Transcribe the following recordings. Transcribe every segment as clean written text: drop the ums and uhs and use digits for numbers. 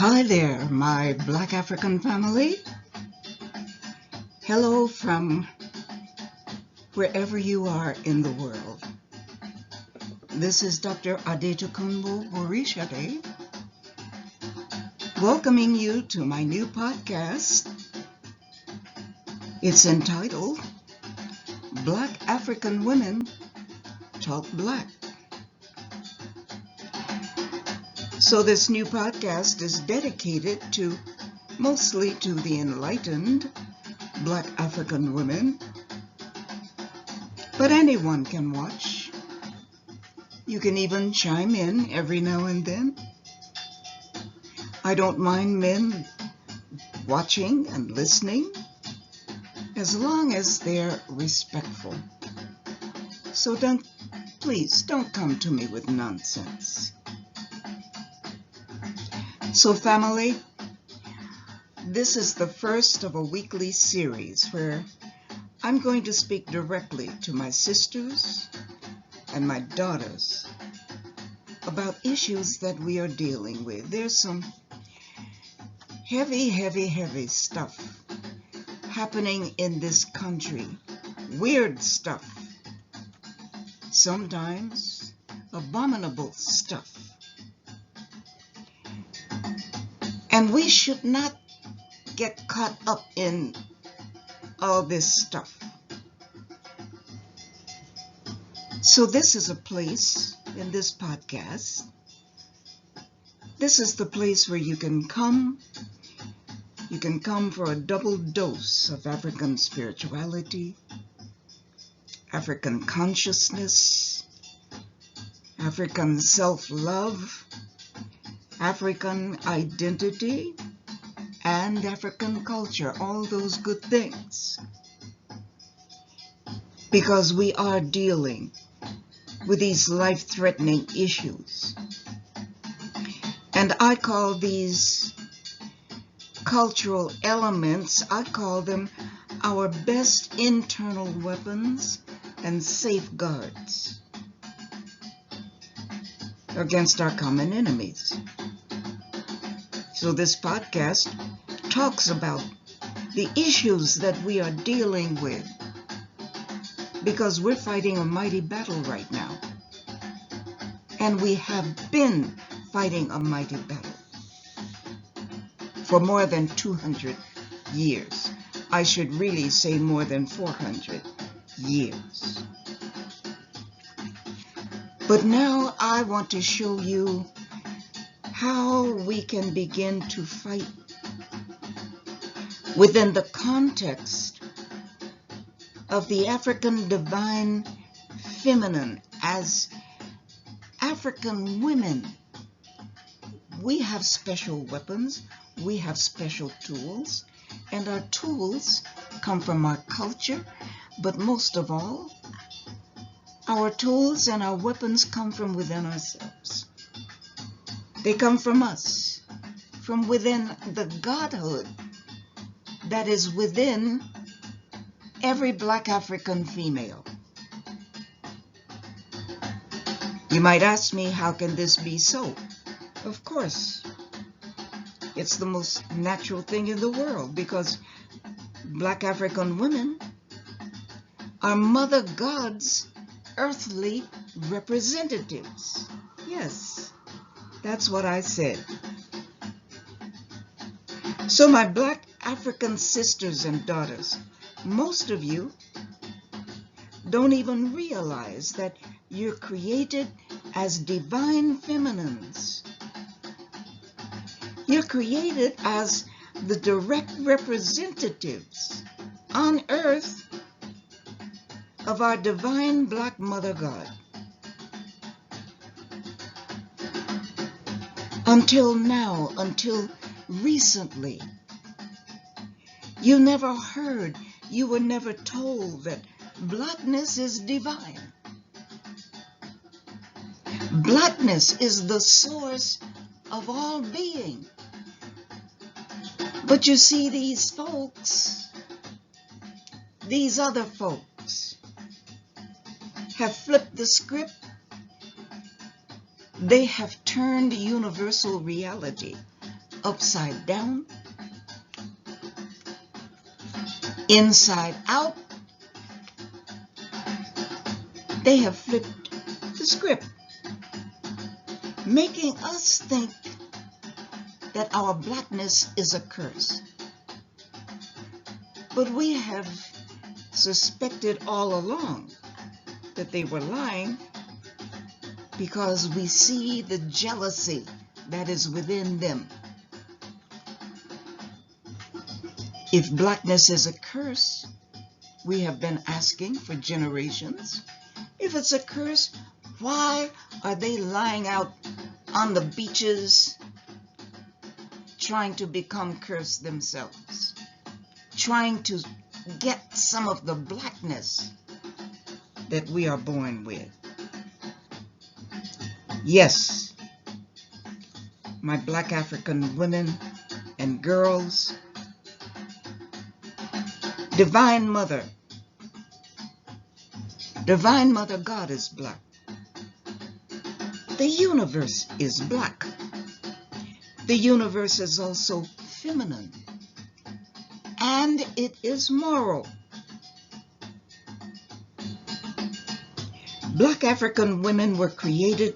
Hi there, my Black African family. Hello from wherever you are in the world. This is Dr. Adetokunbo Orishade, welcoming you to my new podcast. It's entitled Black African Women Talk Black. So this new podcast is dedicated mostly to the enlightened Black African women, but anyone can watch. You can even chime in every now and then. I don't mind men watching and listening as long as they're respectful. So please don't come to me with nonsense. So family, this is the first of a weekly series where I'm going to speak directly to my sisters and my daughters about issues that we are dealing with. There's some heavy stuff happening in this country. Weird stuff. Sometimes abominable stuff. And we should not get caught up in all this stuff. So this is a place in this podcast. This is the place where you can come. You can come for a double dose of African spirituality, African consciousness, African self-love, African identity, and African culture, all those good things. Because we are dealing with these life-threatening issues. And I call these cultural elements, I call them our best internal weapons and safeguards against our common enemies. So this podcast talks about the issues that we are dealing with because we're fighting a mighty battle right now. And we have been fighting a mighty battle for more than 200 years. I should really say more than 400 years. But now I want to show you how we can begin to fight within the context of the African divine feminine. As African women, we have special weapons, we have special tools, and our tools come from our culture, but most of all, our tools and our weapons come from within ourselves. They come from us, from within the godhood that is within every Black African female. You might ask me, how can this be so? Of course, it's the most natural thing in the world because Black African women are Mother God's earthly representatives. Yes. That's what I said. So my Black African sisters and daughters, most of you don't even realize that you're created as divine feminines. You're created as the direct representatives on earth of our divine Black Mother God. Until now, until recently, you never heard, you were never told that Blackness is divine. Blackness is the source of all being. But you see, these folks, these other folks, have flipped the script. They have turned universal reality upside down, inside out. They have flipped the script, making us think that our blackness is a curse. But we have suspected all along that they were lying, because we see the jealousy that is within them. If blackness is a curse, we have been asking for generations, if it's a curse, why are they lying out on the beaches trying to become cursed themselves, trying to get some of the blackness that we are born with? Yes, my Black African women and girls, Divine Mother God is black. The universe is black. The universe is also feminine, and it is moral. Black African women were created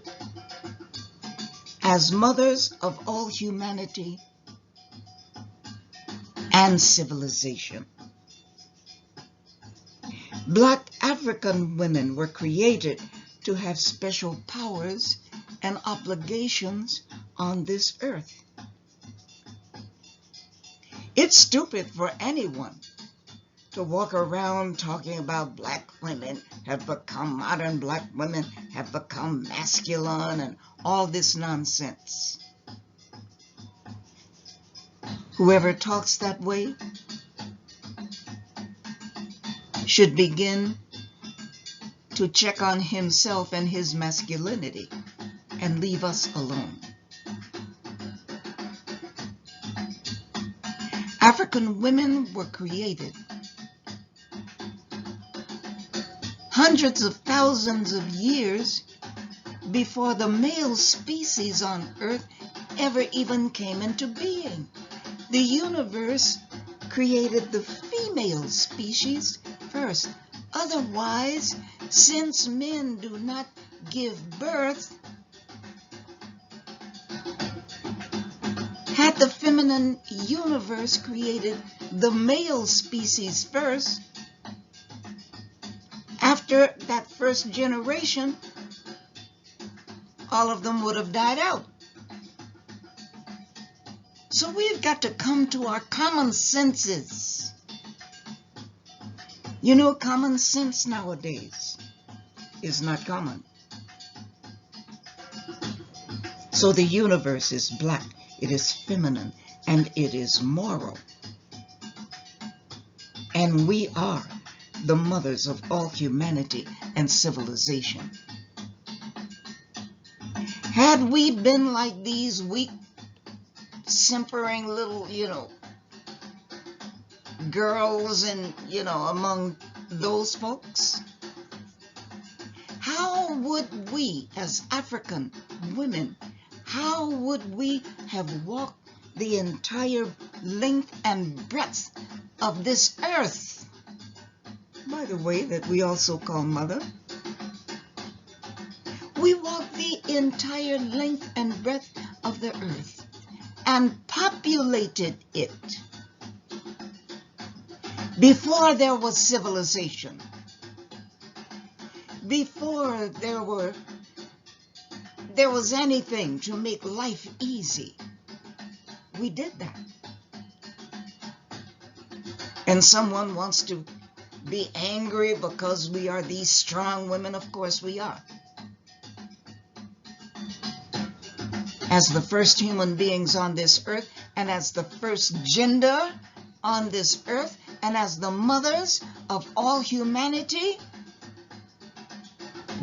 as mothers of all humanity and civilization. Black African women were created to have special powers and obligations on this earth. It's stupid for anyone to walk around talking about black women have become, modern black women have become masculine and all this nonsense. Whoever talks that way should begin to check on himself and his masculinity and leave us alone. African women were created hundreds of thousands of years before the male species on Earth ever even came into being. The universe created the female species first. Otherwise, since men do not give birth, had the feminine universe created the male species first, after that first generation, all of them would have died out. So we've got to come to our common senses. You know, common sense nowadays is not common. So the universe is black, it is feminine, and it is moral. And we are the mothers of all humanity and civilization. Had we been like these weak, simpering little, girls and, among those folks, how would we as African women, how would we have walked the entire length and breadth of this earth, by the way, that we also call mother? We walked the entire length and breadth of the earth and populated it before there was civilization, before there was anything to make life easy. We did that. And someone wants to be angry because we are these strong women. Of course we are. As the first human beings on this earth, and as the first gender on this earth, and as the mothers of all humanity,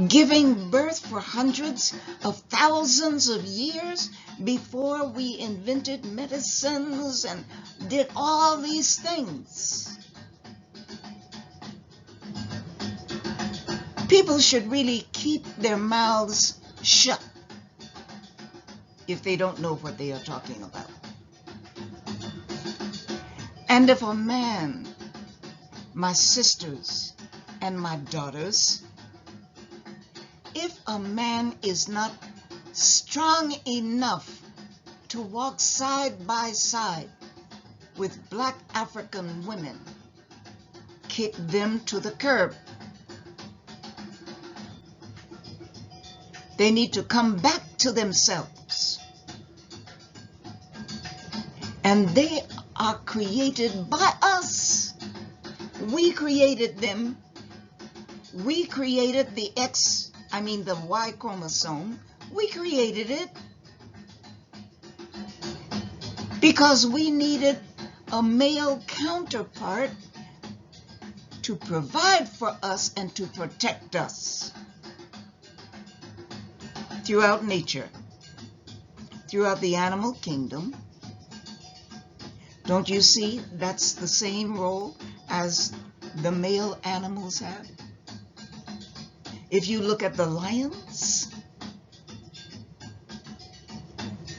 giving birth for hundreds of thousands of years before we invented medicines and did all these things. People should really keep their mouths shut if they don't know what they are talking about. And if a man, my sisters and my daughters, if a man is not strong enough to walk side by side with black African women, kick them to the curb. They need to come back to themselves. And they are created by us. We created them. We created the Y chromosome. We created it because we needed a male counterpart to provide for us and to protect us throughout nature, throughout the animal kingdom. Don't you see that's the same role as the male animals have? If you look at the lions,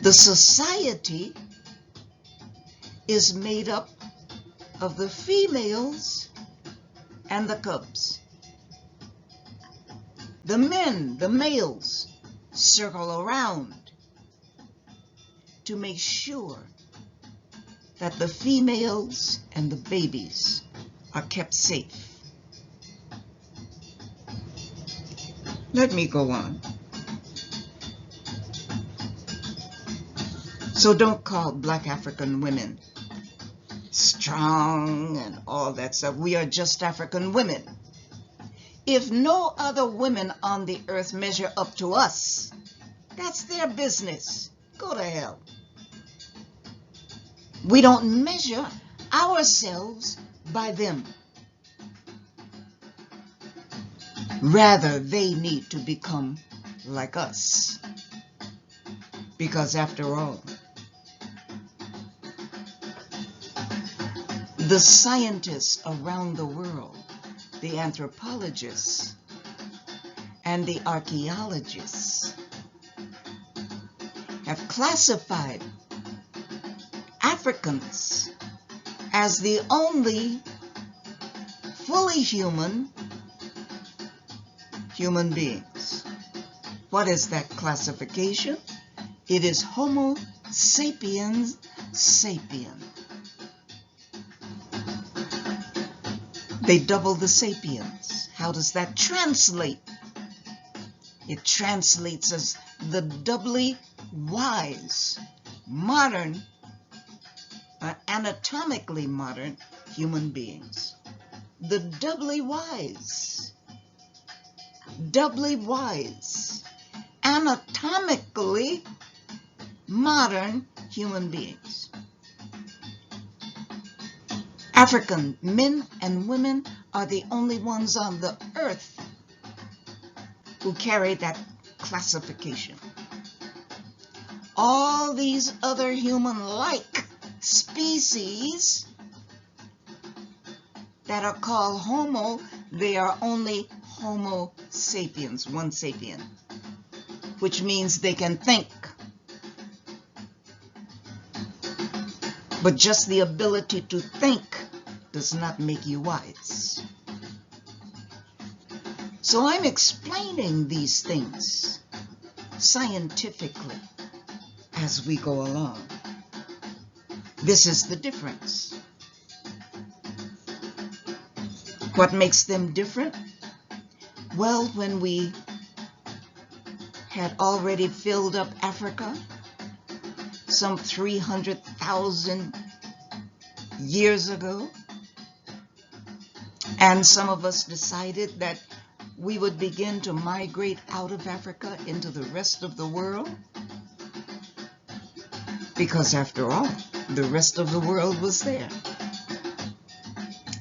the society is made up of the females and the cubs. The men, the males, circle around to make sure that the females and the babies are kept safe. Let me go on. So don't call black African women strong and all that stuff. We are just African women. If no other women on the earth measure up to us, that's their business. Go to hell. We don't measure ourselves by them. Rather, they need to become like us. Because after all, the scientists around the world, the anthropologists, and the archaeologists have classified Africans as the only fully human beings. What is that classification? It is Homo sapiens sapien. They double the sapiens. How does that translate? It translates as the doubly wise, modern, anatomically modern human beings. The doubly wise, anatomically modern human beings. African men and women are the only ones on the earth who carry that classification. All these other human-like species that are called Homo, they are only Homo sapiens, one sapien, which means they can think. But just the ability to think does not make you wise. So I'm explaining these things scientifically as we go along. This is the difference. What makes them different? Well, when we had already filled up Africa, some 300,000 years ago, and some of us decided that we would begin to migrate out of Africa into the rest of the world, because after all, the rest of the world was there.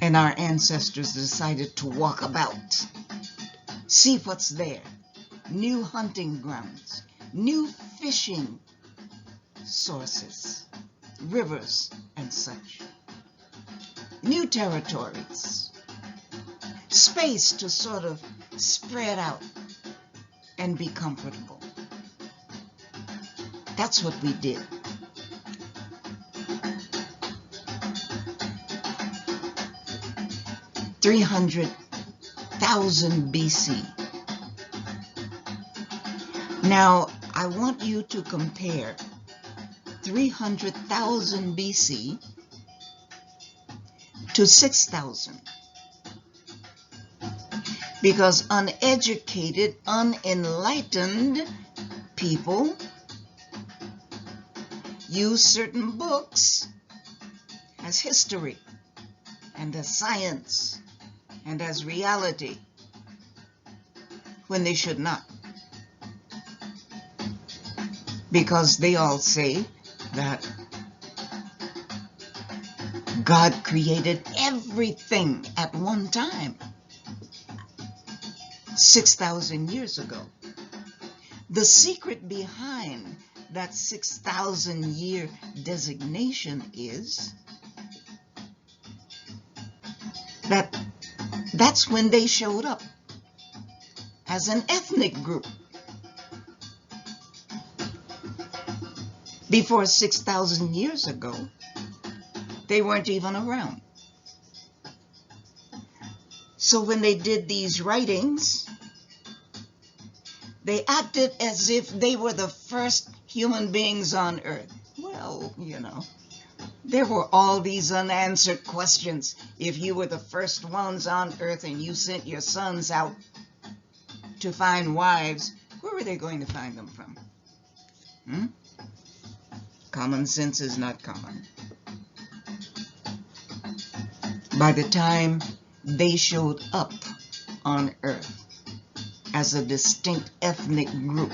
And our ancestors decided to walk about, see what's there, new hunting grounds, new fishing sources, rivers and such, new territories, space to sort of spread out and be comfortable. That's what we did. 300,000 BC. Now, I want you to compare 300,000 BC to 6,000. Because uneducated, unenlightened people use certain books as history and as science and as reality when they should not. Because they all say that God created everything at one time, 6,000 years ago. The secret behind that 6,000 year designation is that that's when they showed up as an ethnic group. Before 6,000 years ago, they weren't even around. So when they did these writings, they acted as if they were the first human beings on earth. Well, you know, there were all these unanswered questions. If you were the first ones on earth and you sent your sons out to find wives, where were they going to find them from? Common sense is not common. By the time they showed up on earth as a distinct ethnic group,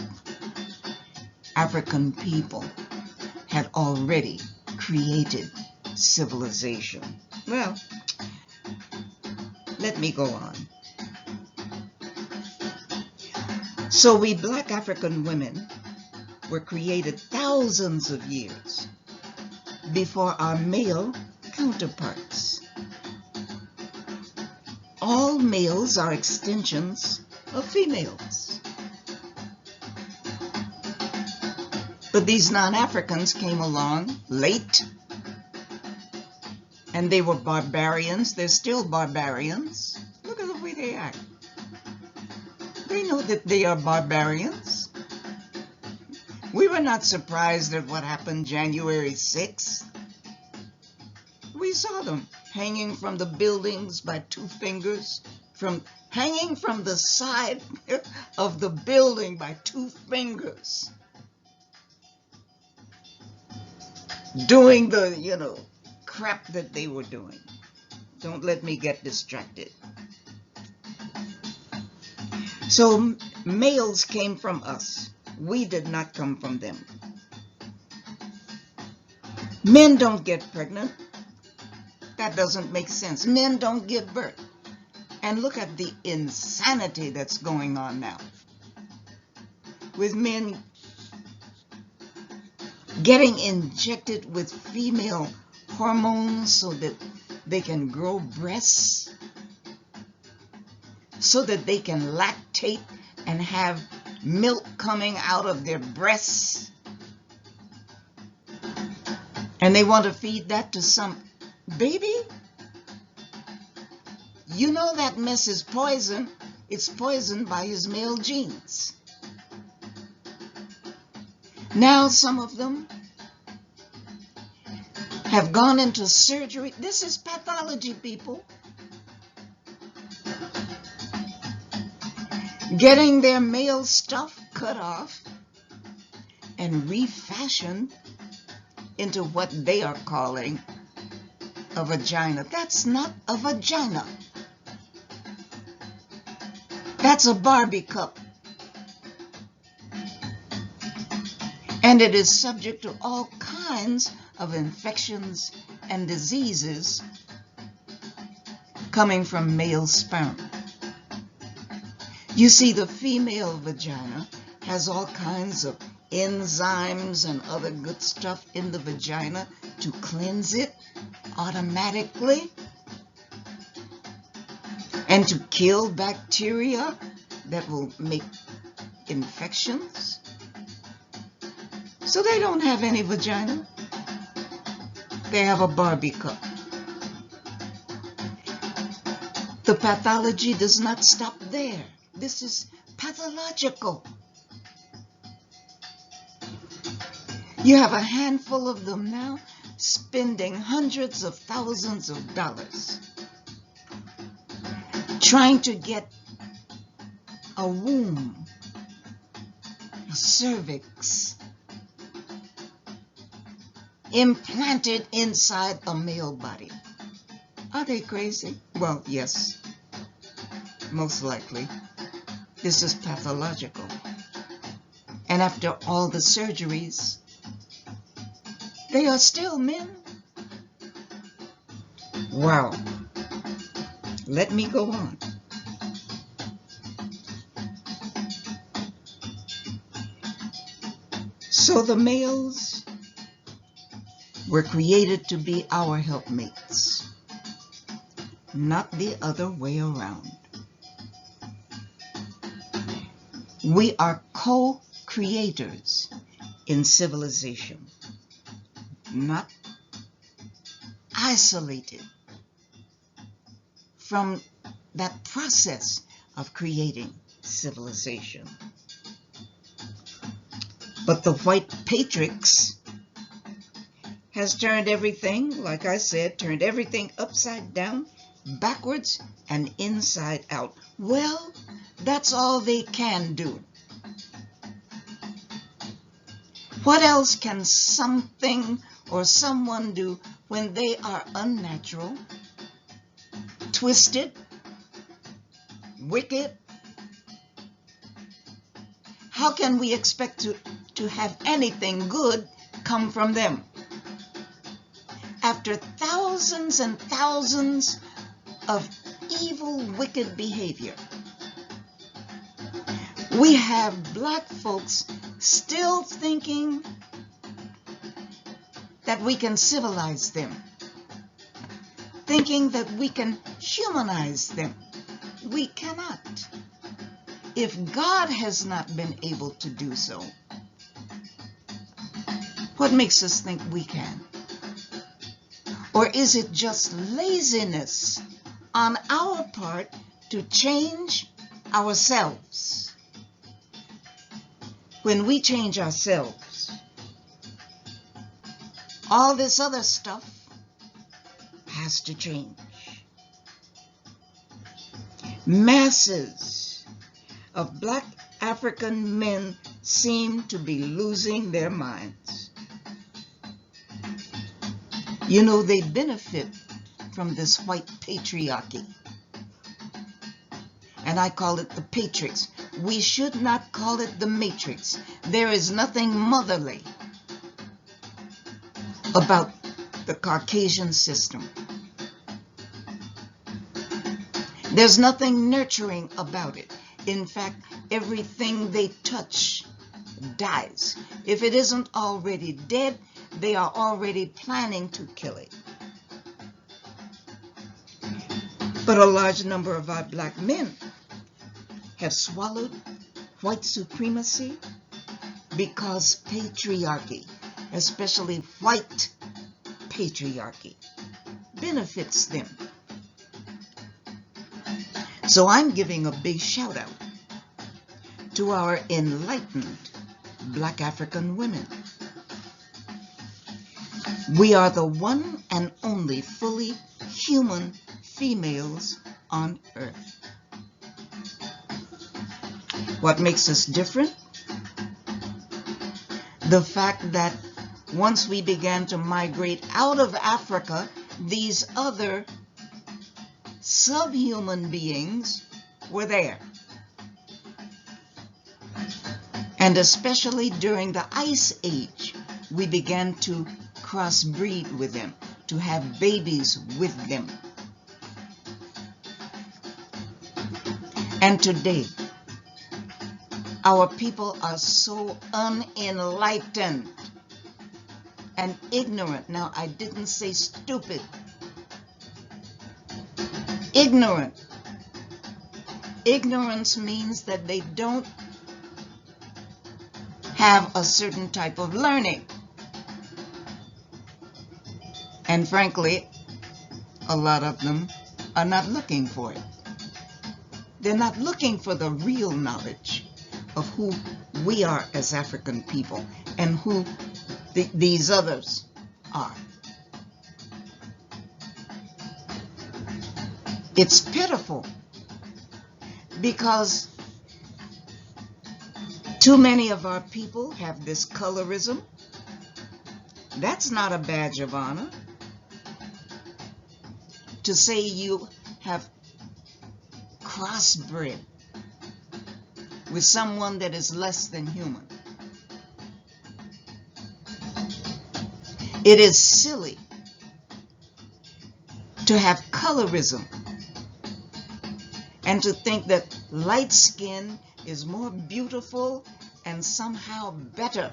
African people had already created civilization. Well, let me go on. So we black African women were created thousands of years before our male counterparts. All males are extensions of females. But these non-Africans came along late, and they were barbarians. They're still barbarians. Look at the way they act. They know that they are barbarians. We were not surprised at what happened January 6th. We saw them hanging from the buildings by 2 fingers, hanging from the side of the building by 2 fingers, doing the, crap that they were doing. Don't let me get distracted. So males came from us. We did not come from them. Men don't get pregnant. That doesn't make sense. Men don't give birth. And look at the insanity that's going on now, with men getting injected with female hormones so that they can grow breasts, so that they can lactate and have milk coming out of their breasts. And they want to feed that to some baby? You know that mess is poison. It's poisoned by his male genes. Now some of them have gone into surgery. This is pathology, people. Getting their male stuff cut off and refashioned into what they are calling a vagina. That's not a vagina. That's a Barbie cup. And it is subject to all kinds of infections and diseases coming from male sperm. You see, the female vagina has all kinds of enzymes and other good stuff in the vagina to cleanse it automatically and to kill bacteria that will make infections. So they don't have any vagina. They have a Barbie cup. The pathology does not stop there. This is pathological. You have a handful of them now spending hundreds of thousands of dollars trying to get a womb, a cervix, implanted inside a male body. Are they crazy? Well, yes, most likely. This is pathological. And after all the surgeries, they are still men. Wow. Let me go on. So the males were created to be our helpmates, not the other way around. We are co-creators in civilization, not isolated from that process of creating civilization. But the white patrix has turned everything, like I said, turned everything upside down, backwards, and inside out. Well, that's all they can do. What else can something or someone do when they are unnatural, twisted, wicked? How can we expect to have anything good come from them? After thousands and thousands of evil, wicked behavior, we have black folks still thinking that we can civilize them, thinking that we can humanize them. We cannot. If God has not been able to do so, what makes us think we can? Or is it just laziness on our part to change ourselves? When we change ourselves, all this other stuff has to change. Masses of black African men seem to be losing their minds. You know, they benefit from this white patriarchy. And I call it the patrix. We should not call it the matrix. There is nothing motherly about the Caucasian system. There's nothing nurturing about it. In fact, everything they touch dies. If it isn't already dead, they are already planning to kill it. But a large number of our black men have swallowed white supremacy because patriarchy, especially white patriarchy, benefits them. So I'm giving a big shout out to our enlightened black African women. We are the one and only fully human females on earth. What makes us different? The fact that once we began to migrate out of Africa, these other subhuman beings were there. And especially during the Ice Age, we began to crossbreed with them, to have babies with them. And today, our people are so unenlightened and ignorant. Now, I didn't say stupid. Ignorant. Ignorance means that they don't have a certain type of learning. And frankly, a lot of them are not looking for it. They're not looking for the real knowledge of who we are as African people and who these others are. It's pitiful because too many of our people have this colorism. That's not a badge of honor. To say you have crossbred with someone that is less than human. It is silly to have colorism and to think that light skin is more beautiful and somehow better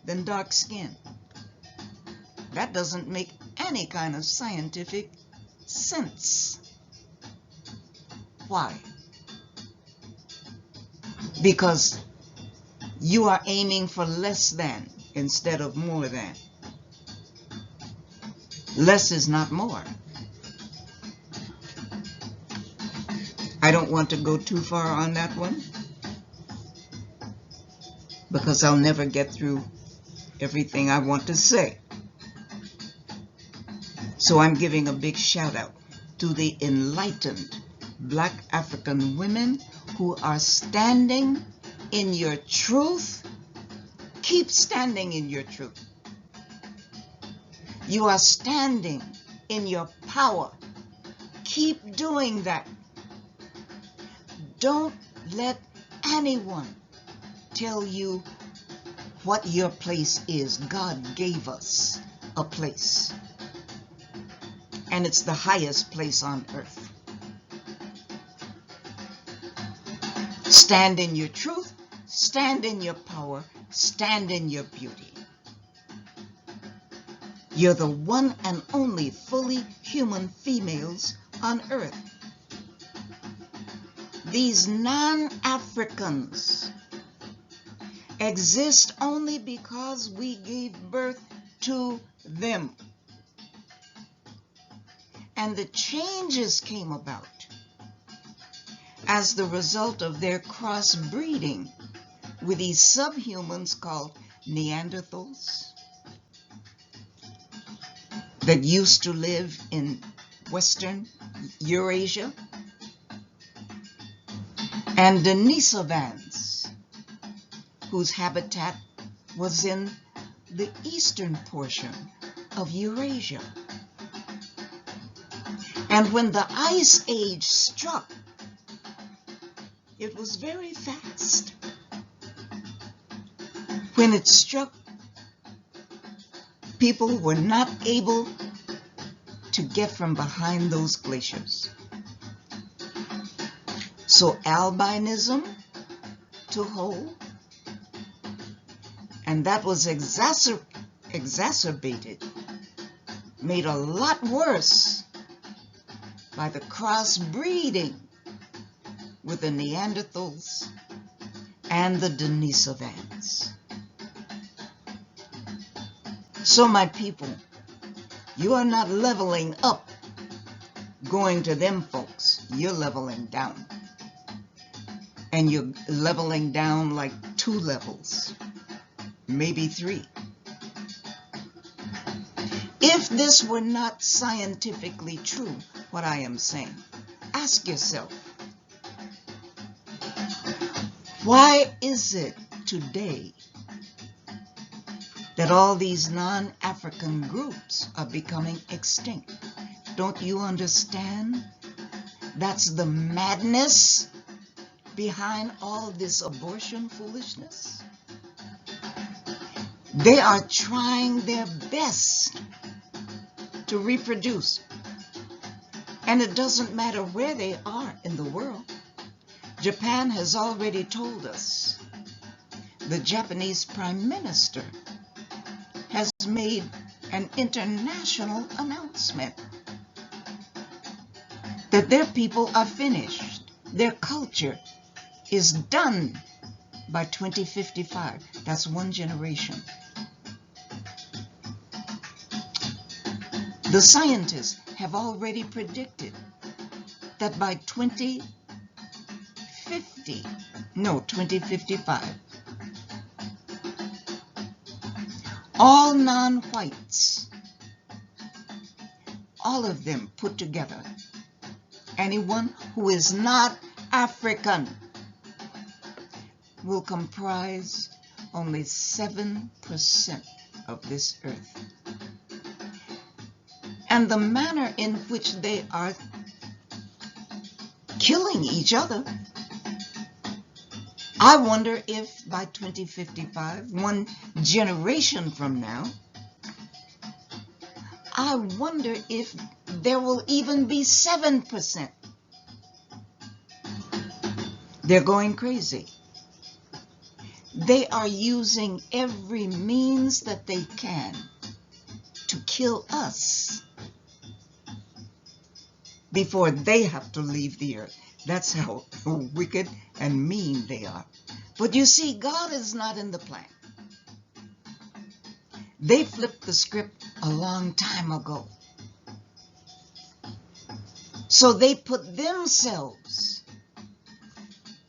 than dark skin. That doesn't make any kind of scientific sense. Why? Because you are aiming for less than instead of more than. Less is not more. I don't want to go too far on that one because I'll never get through everything I want to say. So I'm giving a big shout out to the enlightened Black African women who are standing in your truth. Keep standing in your truth. You are standing in your power. Keep doing that. Don't let anyone tell you what your place is. God gave us a place. And it's the highest place on earth. Stand in your truth, stand in your power, stand in your beauty. You're the one and only fully human females on earth. These non-Africans exist only because we gave birth to them. And the changes came about as the result of their crossbreeding with these subhumans called Neanderthals that used to live in Western Eurasia, and Denisovans, whose habitat was in the eastern portion of Eurasia. And when the Ice Age struck, it was very fast. When it struck, people were not able to get from behind those glaciers. So albinism took hold, and that was exacerbated, made a lot worse by the crossbreeding with the Neanderthals and the Denisovans. So my people, you are not leveling up, going to them folks. You're leveling down. And you're leveling down like 2 levels, maybe 3. If this were not scientifically true, what I am saying, ask yourself, why is it today that all these non-African groups are becoming extinct? Don't you understand? That's the madness behind all this abortion foolishness. They are trying their best to reproduce. And it doesn't matter where they are in the world. Japan has already told us. The Japanese Prime Minister has made an international announcement that their people are finished. Their culture is done by 2055. That's 1 generation. The scientists have already predicted that by 20 2050, no, 2055, all non-whites, all of them put together, anyone who is not African, will comprise only 7% of this earth. And the manner in which they are killing each other, I wonder if by 2055, one generation from now, I wonder if there will even be 7%. They're going crazy. They are using every means that they can to kill us before they have to leave the earth. That's how wicked and mean they are. But you see, God is not in the plan. They flipped the script a long time ago. So they put themselves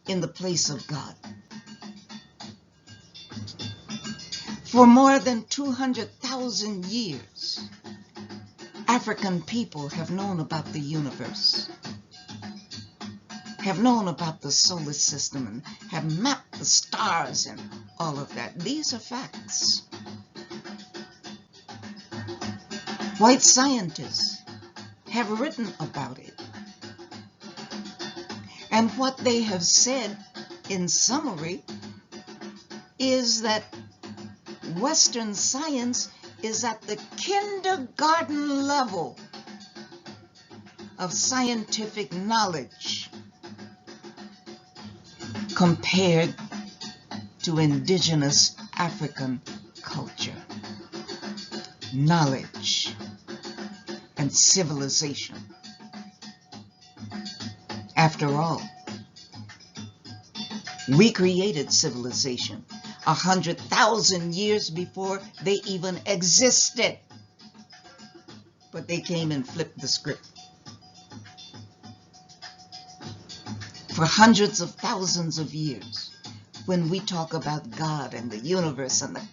in the place of God. For more than 200,000 years, African people have known about the universe, have known about the solar system, and have mapped the stars and all of that. These are facts. White scientists have written about it. And what they have said, in summary, is that Western science is at the kindergarten level of scientific knowledge compared to indigenous African culture, knowledge, and civilization. After all, we created civilization 100,000 years before they even existed. But they came and flipped the script. For hundreds of thousands of years, when we talk about God and the universe and the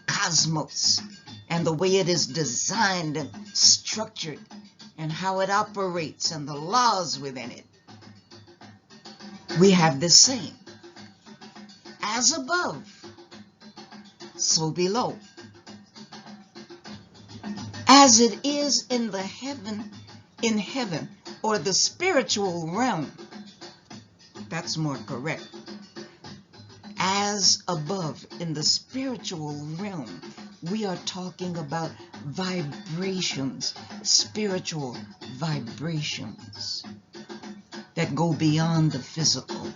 cosmos and the way it is designed and structured and how it operates and the laws within it, we have this saying, as above, so below. As it is in heaven, or the spiritual realm, that's more correct. As above, in the spiritual realm, we are talking about vibrations, spiritual vibrations that go beyond the physical.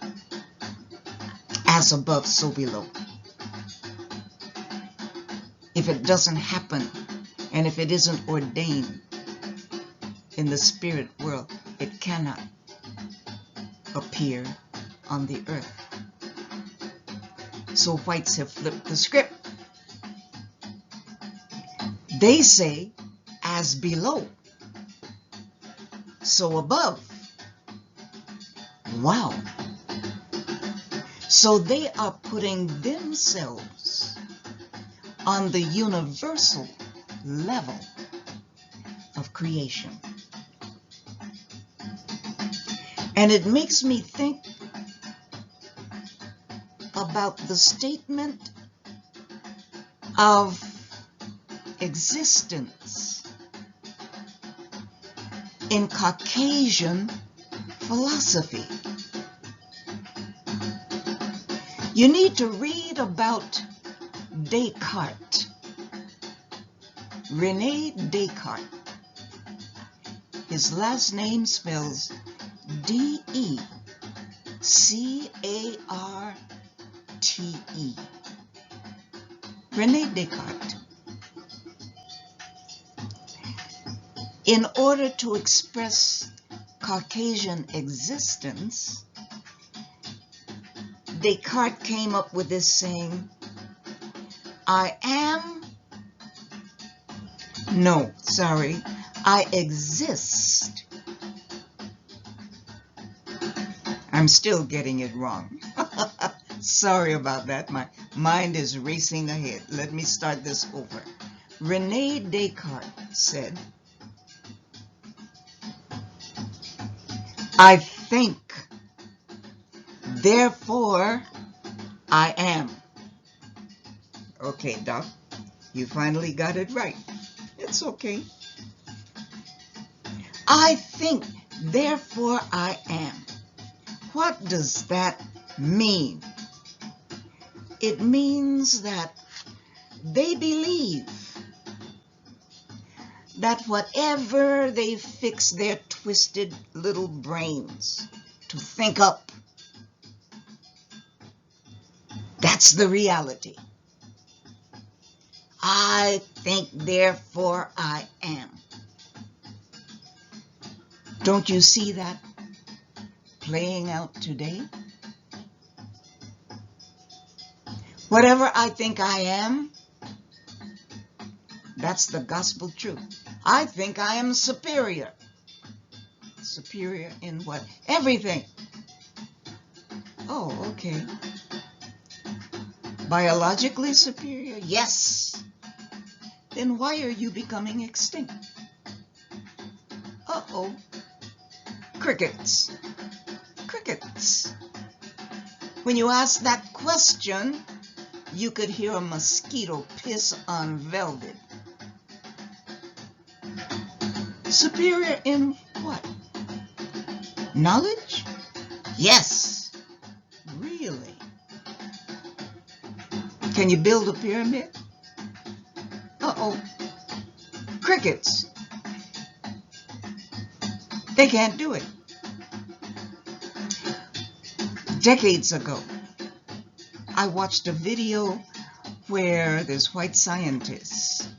As above, so below. If it doesn't happen, and if it isn't ordained in the spirit world, it cannot appear on the earth. So whites have flipped the script. They say, as below, so above. Wow. So they are putting themselves on the universal level of creation. And it makes me think about the statement of existence in Caucasian philosophy. You need to read about Descartes, René Descartes. His last name spells D-E-C-A-R-T-E. René Descartes. In order to express Caucasian existence, Descartes came up with this saying, I exist. I'm still getting it wrong. Sorry about that. My mind is racing ahead. Let me start this over. René Descartes said, I think, therefore I am. Okay, Doc, you finally got it right. It's okay. I think, therefore I am. What does that mean? It means that they believe that whatever they fix their twisted little brains to think up, that's the reality. I think, therefore I am. Don't you see that playing out today? Whatever I think I am, that's the gospel truth. I think I am superior. Superior in what? Everything. Oh, okay. Biologically superior? Yes. Then why are you becoming extinct? Uh-oh. Crickets. Crickets. When you ask that question, you could hear a mosquito piss on velvet. Superior in what? Knowledge? Yes. Really? Can you build a pyramid? Uh-oh. Crickets. They can't do it. Decades ago, I watched a video where this white scientist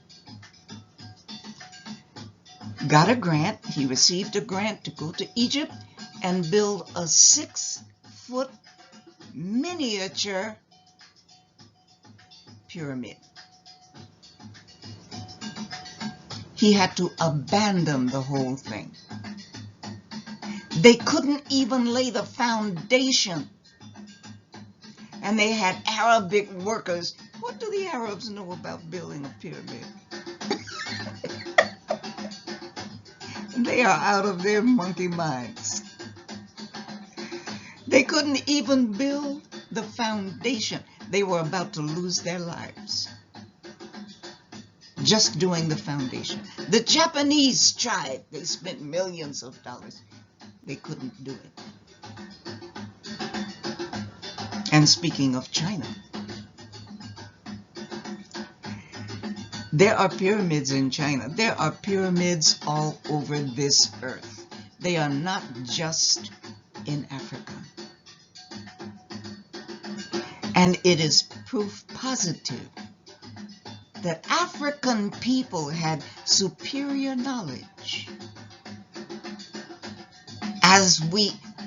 got a grant. He received a grant to go to Egypt and build a 6-foot miniature pyramid. He had to abandon the whole thing. They couldn't even lay the foundation. And they had Arabic workers. What do the Arabs know about building a pyramid? They are out of their monkey minds. They couldn't even build the foundation. They were about to lose their lives just doing the foundation. The Japanese tried. They spent millions of dollars. They couldn't do it. And speaking of China, there are pyramids in China. There are pyramids all over this earth. They are not just in Africa. And it is proof positive that African people had superior knowledge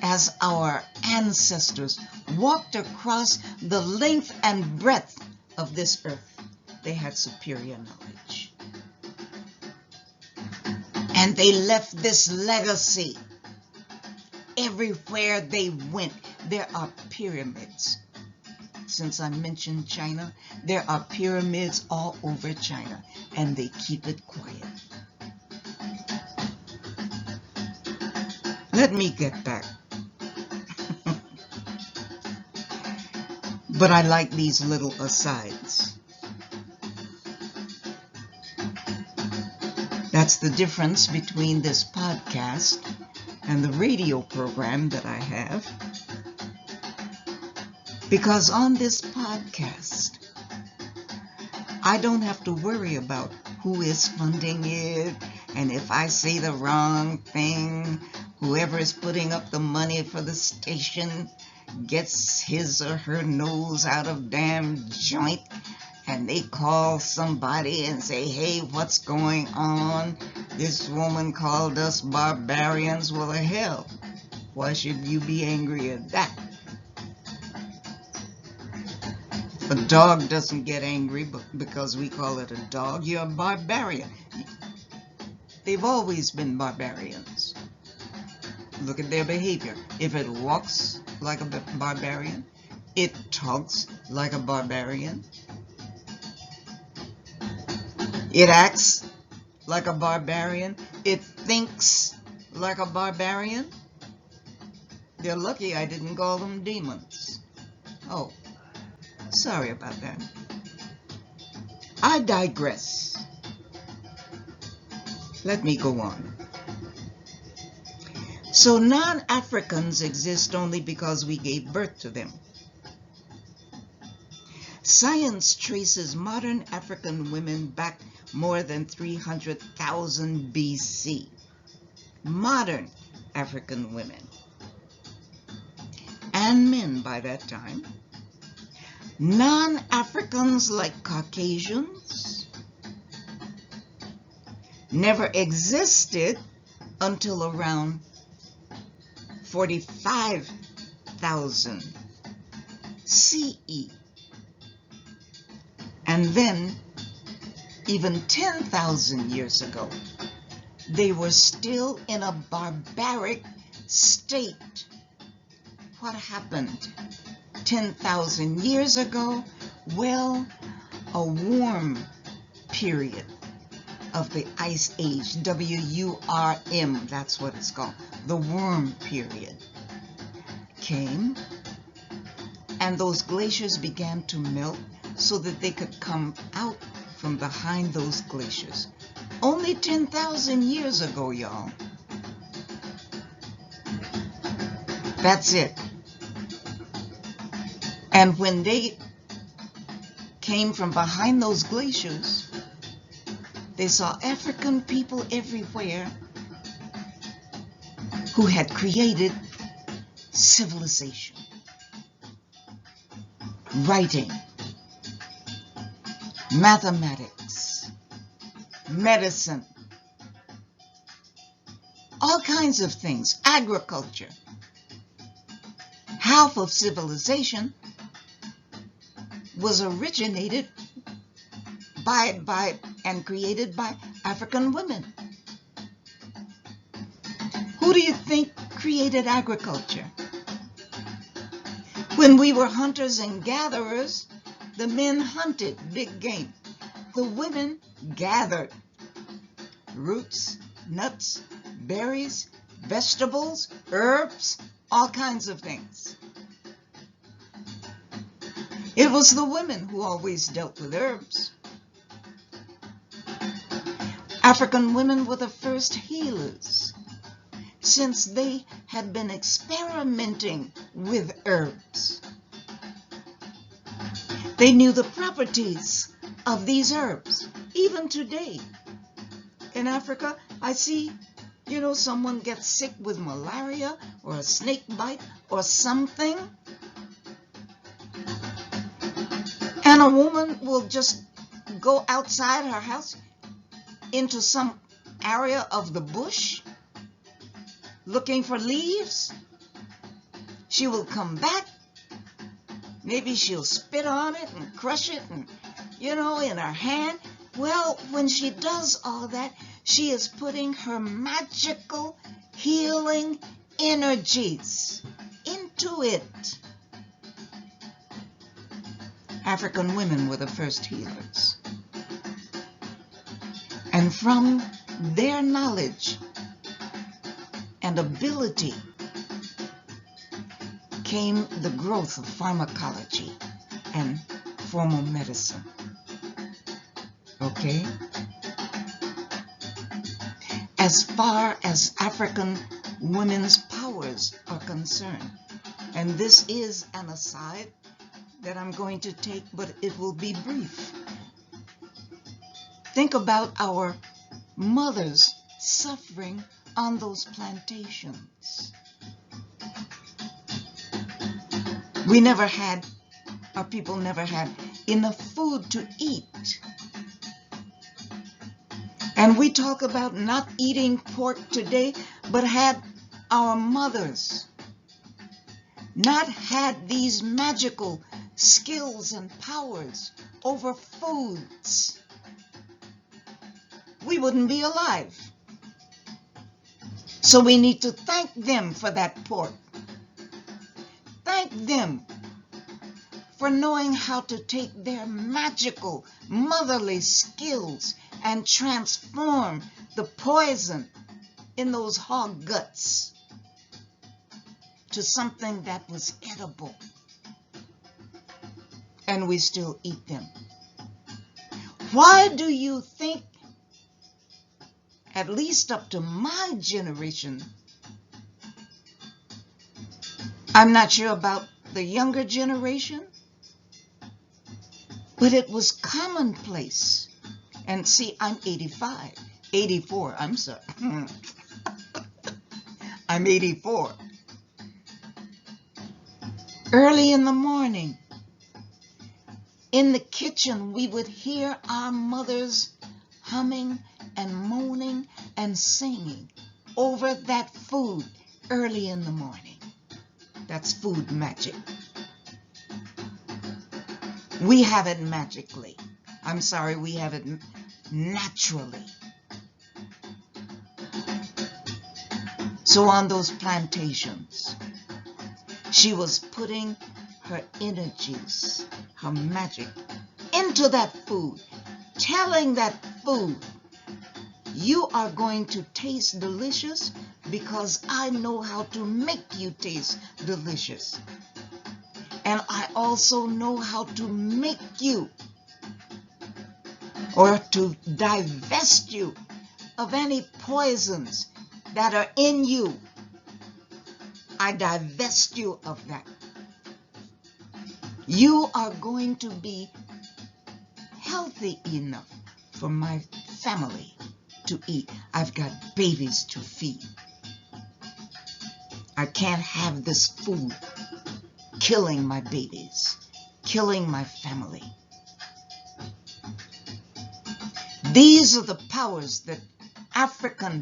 as our ancestors walked across the length and breadth of this earth. They had superior knowledge. And they left this legacy. Everywhere they went, there are pyramids. Since I mentioned China, there are pyramids all over China, and they keep it quiet. Let me get back. But I like these little asides. That's the difference between this podcast and the radio program that I have. Because on this podcast, I don't have to worry about who is funding it, and if I say the wrong thing, whoever is putting up the money for the station gets his or her nose out of damn joint, and they call somebody and say, hey, what's going on? This woman called us barbarians. Well, hell, why should you be angry at that? A dog doesn't get angry because we call it a dog. You're a barbarian. They've always been barbarians. Look at their behavior. If it walks like a barbarian, it talks like a barbarian, it acts like a barbarian, it thinks like a barbarian. They're lucky I didn't call them demons. Oh, sorry about that. I digress. Let me go on. So non-Africans exist only because we gave birth to them. Science traces modern African women back more than 300,000 BC. Modern African women and men by that time. Non-Africans like Caucasians never existed until around 45,000 CE. And then, even 10,000 years ago, they were still in a barbaric state. What happened 10,000 years ago? Well, a warm period of the Ice Age, WURM, that's what it's called, the warm period, came, and those glaciers began to melt so that they could come out from behind those glaciers. Only 10,000 years ago, y'all. That's it. And when they came from behind those glaciers, they saw African people everywhere who had created civilization, writing, mathematics, medicine, all kinds of things, agriculture. Half of civilization was originated by and created by African women. Who do you think created agriculture? When we were hunters and gatherers, the men hunted big game. The women gathered roots, nuts, berries, vegetables, herbs, all kinds of things. It was the women who always dealt with herbs. African women were the first healers, since they had been experimenting with herbs. They knew the properties of these herbs. Even today, in Africa, I see, someone gets sick with malaria or a snake bite or something, and a woman will just go outside her house into some area of the bush looking for leaves. She will come back. Maybe she'll spit on it and crush it and, in her hand. Well, when she does all that, she is putting her magical healing energies into it. African women were the first healers. And from their knowledge and ability came the growth of pharmacology and formal medicine. Okay? As far as African women's powers are concerned, and this is an aside that I'm going to take, but it will be brief. Think about our mothers suffering on those plantations. Our people never had enough food to eat. And we talk about not eating pork today, but had our mothers not had these magical skills and powers over foods, we wouldn't be alive. So we need to thank them for that pork. Thank them for knowing how to take their magical motherly skills and transform the poison in those hog guts to something that was edible. And we still eat them. Why do you think, at least up to my generation, I'm not sure about the younger generation, but it was commonplace. And see, I'm 84, I'm sorry. I'm 84. Early in the morning, in the kitchen, we would hear our mothers humming and moaning and singing over that food early in the morning. That's food magic. We have it magically. I'm sorry, we have it naturally. So on those plantations, she was putting her energies, her magic, into that food, telling that food, you are going to taste delicious because I know how to make you taste delicious. And I also know how to make you, or to divest you of any poisons that are in you. I divest you of that. You are going to be healthy enough for my family to eat. I've got babies to feed. I can't have this food killing my babies, killing my family. These are the powers that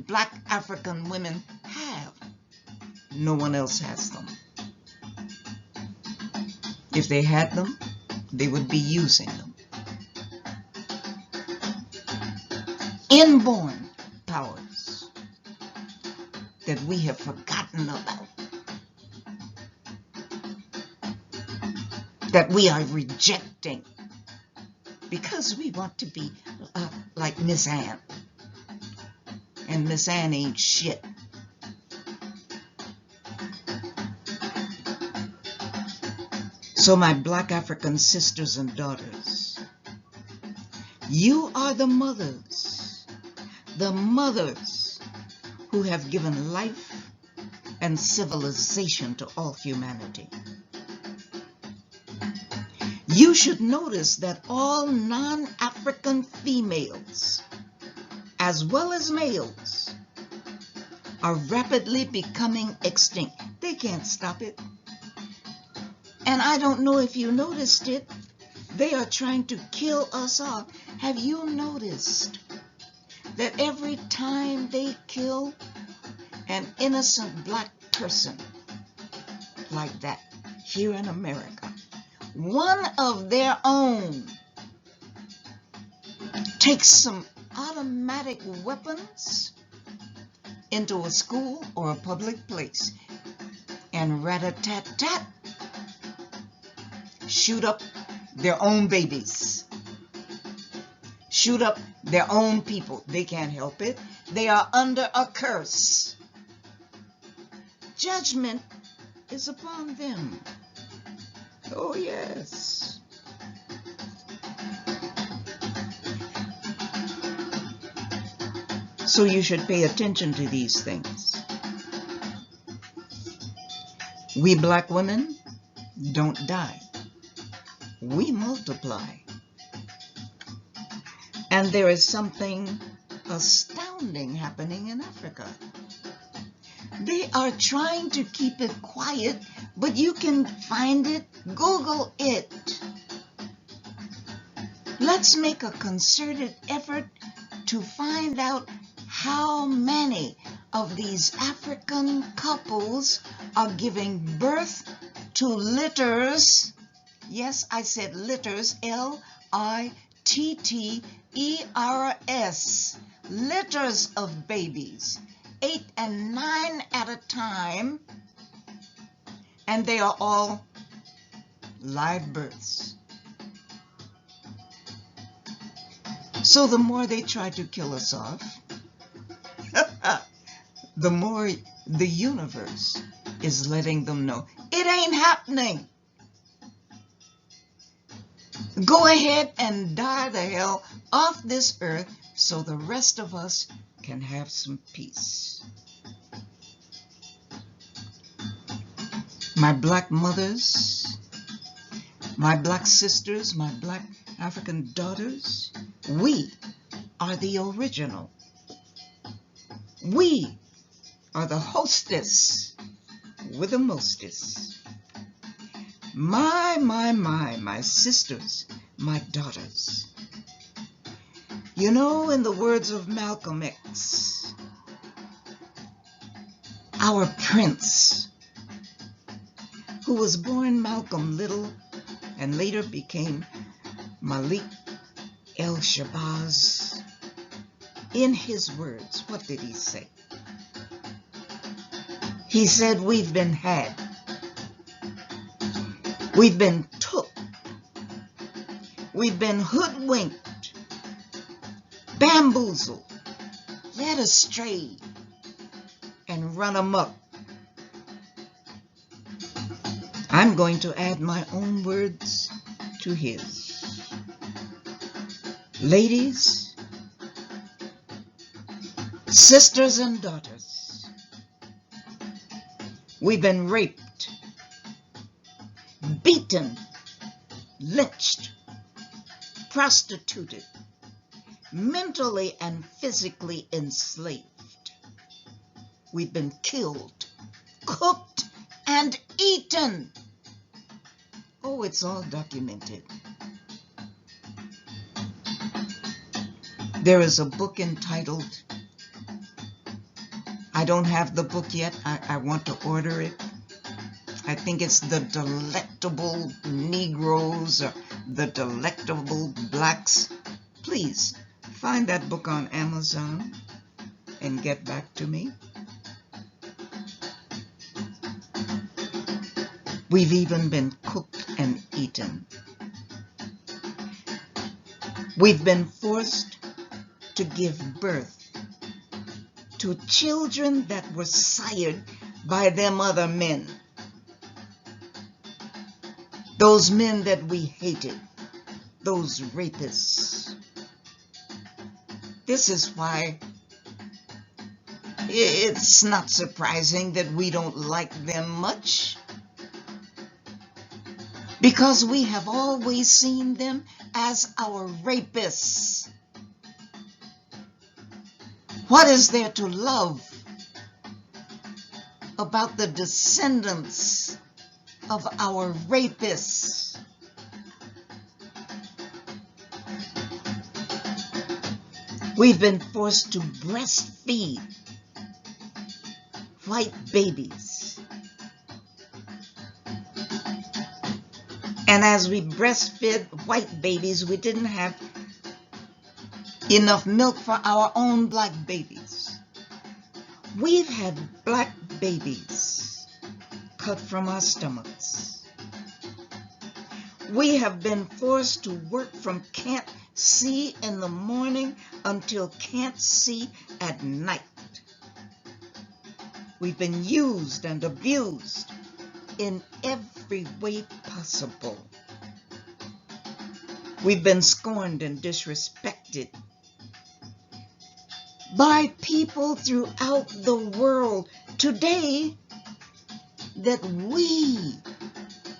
black African women have. No one else has them. If they had them, they would be using them. Inborn powers that we have forgotten about, that we are rejecting because we want to be like Miss Ann. And Miss Ann ain't shit. So my black African sisters and daughters, you are the mothers who have given life and civilization to all humanity. You should notice that all non-African females, as well as males, are rapidly becoming extinct. They can't stop it. And I don't know if you noticed it, they are trying to kill us off. Have you noticed that every time they kill an innocent black person like that here in America, one of their own takes some automatic weapons into a school or a public place and rat-a-tat-tat, shoot up their own babies, shoot up their own people. They can't help it. They are under a curse. Judgment is upon them. Oh, yes. So you should pay attention to these things. We black women don't die. We multiply. And there is something astounding happening in Africa. They are trying to keep it quiet, but you can find it. Google it. Let's make a concerted effort to find out how many of these African couples are giving birth to litters. Yes, I said litters, L-I-T-T-E-R-S, litters of babies. 8 and 9 at a time, and they are all live births. So the more they try to kill us off, the more the universe is letting them know it ain't happening. Go ahead and die the hell off this earth so the rest of us can have some peace. My black mothers, my black sisters, my black African daughters, we are the original. We are the hostess with the mostest. My sisters, my daughters. You know, in the words of Malcolm X, our prince, who was born Malcolm Little and later became Malik El-Shabazz, in his words, what did he say? He said, we've been had. We've been took. We've been hoodwinked, bamboozled, led astray, and run amok. I'm going to add my own words to his. Ladies, sisters and daughters, we've been raped, beaten, lynched, prostituted, mentally and physically enslaved. We've been killed, cooked, and eaten. Oh, it's all documented. There is a book entitled, I don't have the book yet, I want to order it. I think it's The Delectable Negroes or The Delectable Blacks. Please find that book on Amazon and get back to me. We've even been cooked and eaten. We've been forced to give birth to children that were sired by them other men. Those men that we hated, those rapists. This is why it's not surprising that we don't like them much, because we have always seen them as our rapists. What is there to love about the descendants of our rapists? We've been forced to breastfeed white babies. And as we breastfed white babies, we didn't have enough milk for our own black babies. We've had black babies cut from our stomachs. We have been forced to work from can't see in the morning until can't see at night. We've been used and abused in every way possible. We've been scorned and disrespected by people throughout the world today that we,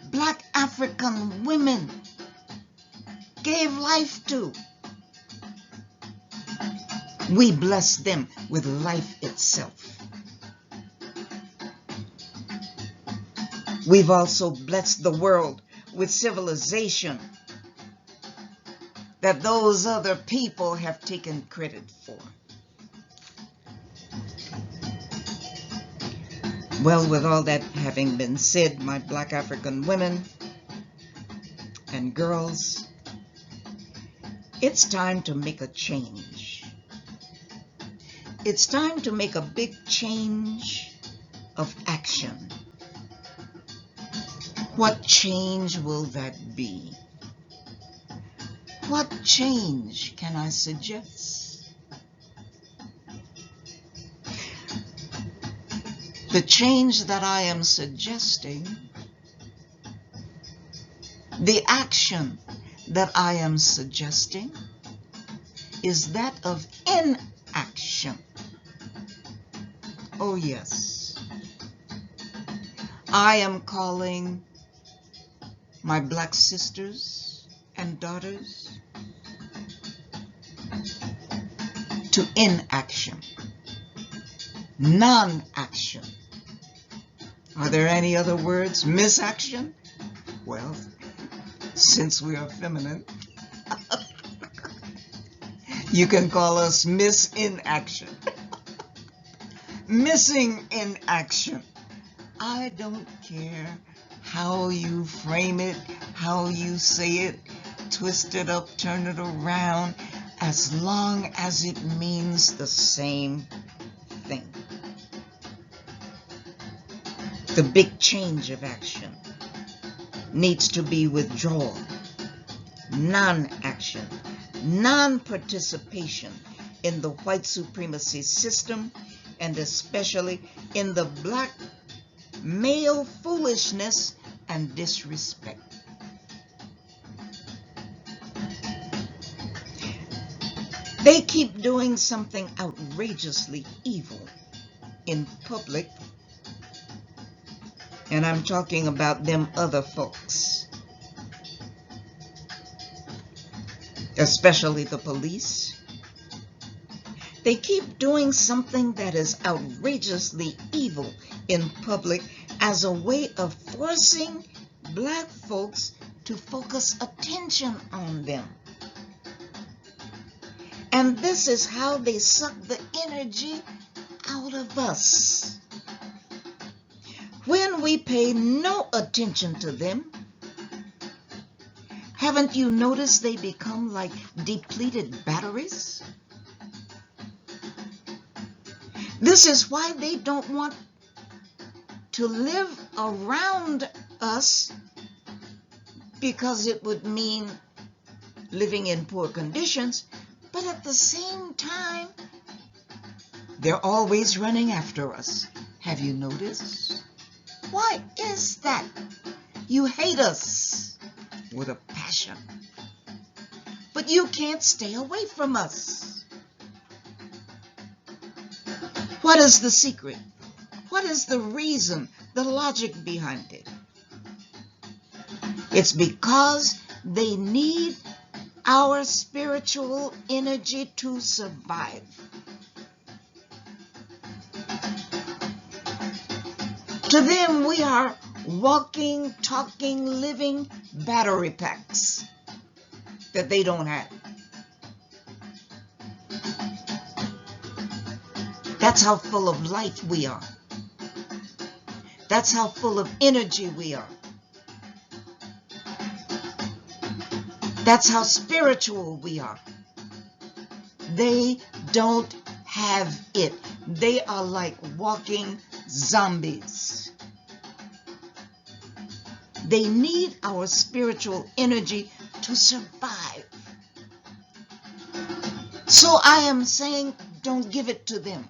Black African women, gave life to. We bless them with life itself. We've also blessed the world with civilization that those other people have taken credit for. Well, with all that having been said, my Black African women and girls, it's time to make a change. It's time to make a big change of action. What change will that be? What change can I suggest? The change that I am suggesting, the action that I am suggesting, is that of inaction. Oh yes. I am calling my black sisters and daughters to inaction, non-action. Are there any other words? Misaction? Well, since we are feminine, you can call us Miss Inaction. Missing in action. I don't care how you frame it, how you say it, twist it up, turn it around, as long as it means the same thing. The big change of action needs to be withdrawal, non-action, non-participation in the white supremacy system, and especially in the black male foolishness and disrespect. They keep doing something outrageously evil in public, and I'm talking about them other folks, especially the police. They keep doing something that is outrageously evil in public as a way of forcing black folks to focus attention on them. And this is how they suck the energy out of us. When we pay no attention to them, haven't you noticed they become like depleted batteries? This is why they don't want to live around us, because it would mean living in poor conditions, but at the same time, they're always running after us. Have you noticed? Why is that? You hate us with a passion, but you can't stay away from us. What is the secret? What is the reason, the logic behind it? It's because they need our spiritual energy to survive. To them, we are walking, talking, living battery packs that they don't have. That's how full of life we are. That's how full of energy we are. That's how spiritual we are. They don't have it. They are like walking zombies. They need our spiritual energy to survive. So I am saying, don't give it to them.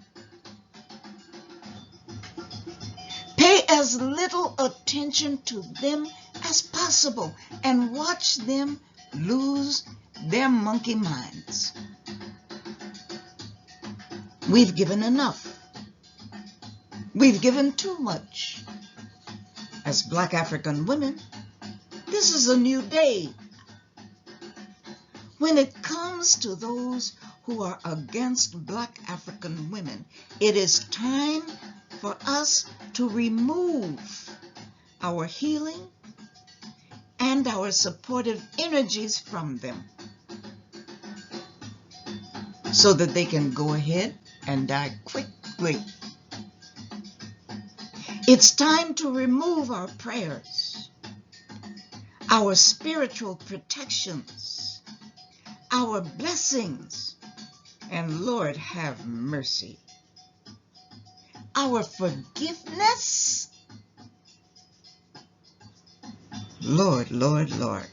Pay as little attention to them as possible and watch them lose their monkey minds. We've given enough. We've given too much. As Black African women, this is a new day. When it comes to those who are against Black African women, it is time for us to remove our healing and our supportive energies from them so that they can go ahead and die quickly. It's time to remove our prayers, our spiritual protections, our blessings, and Lord have mercy, our forgiveness. Lord, Lord, Lord.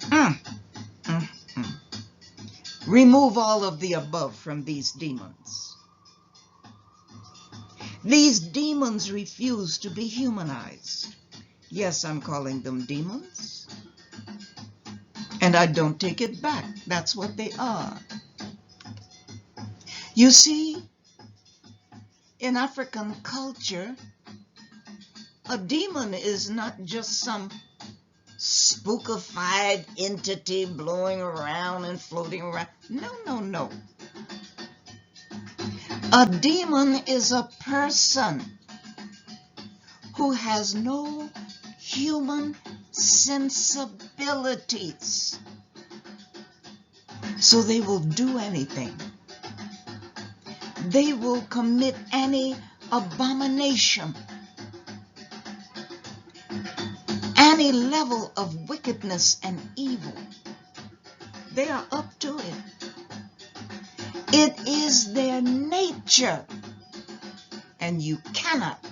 Remove all of the above from these demons. These demons refuse to be humanized. Yes, I'm calling them demons. And I don't take it back. That's what they are. You see, in African culture, a demon is not just some spookified entity blowing around and floating around. No, no, no. A demon is a person who has no human sensibilities. So they will do anything. They will commit any abomination, any level of wickedness and evil. They are up to it. It is their nature, and you cannot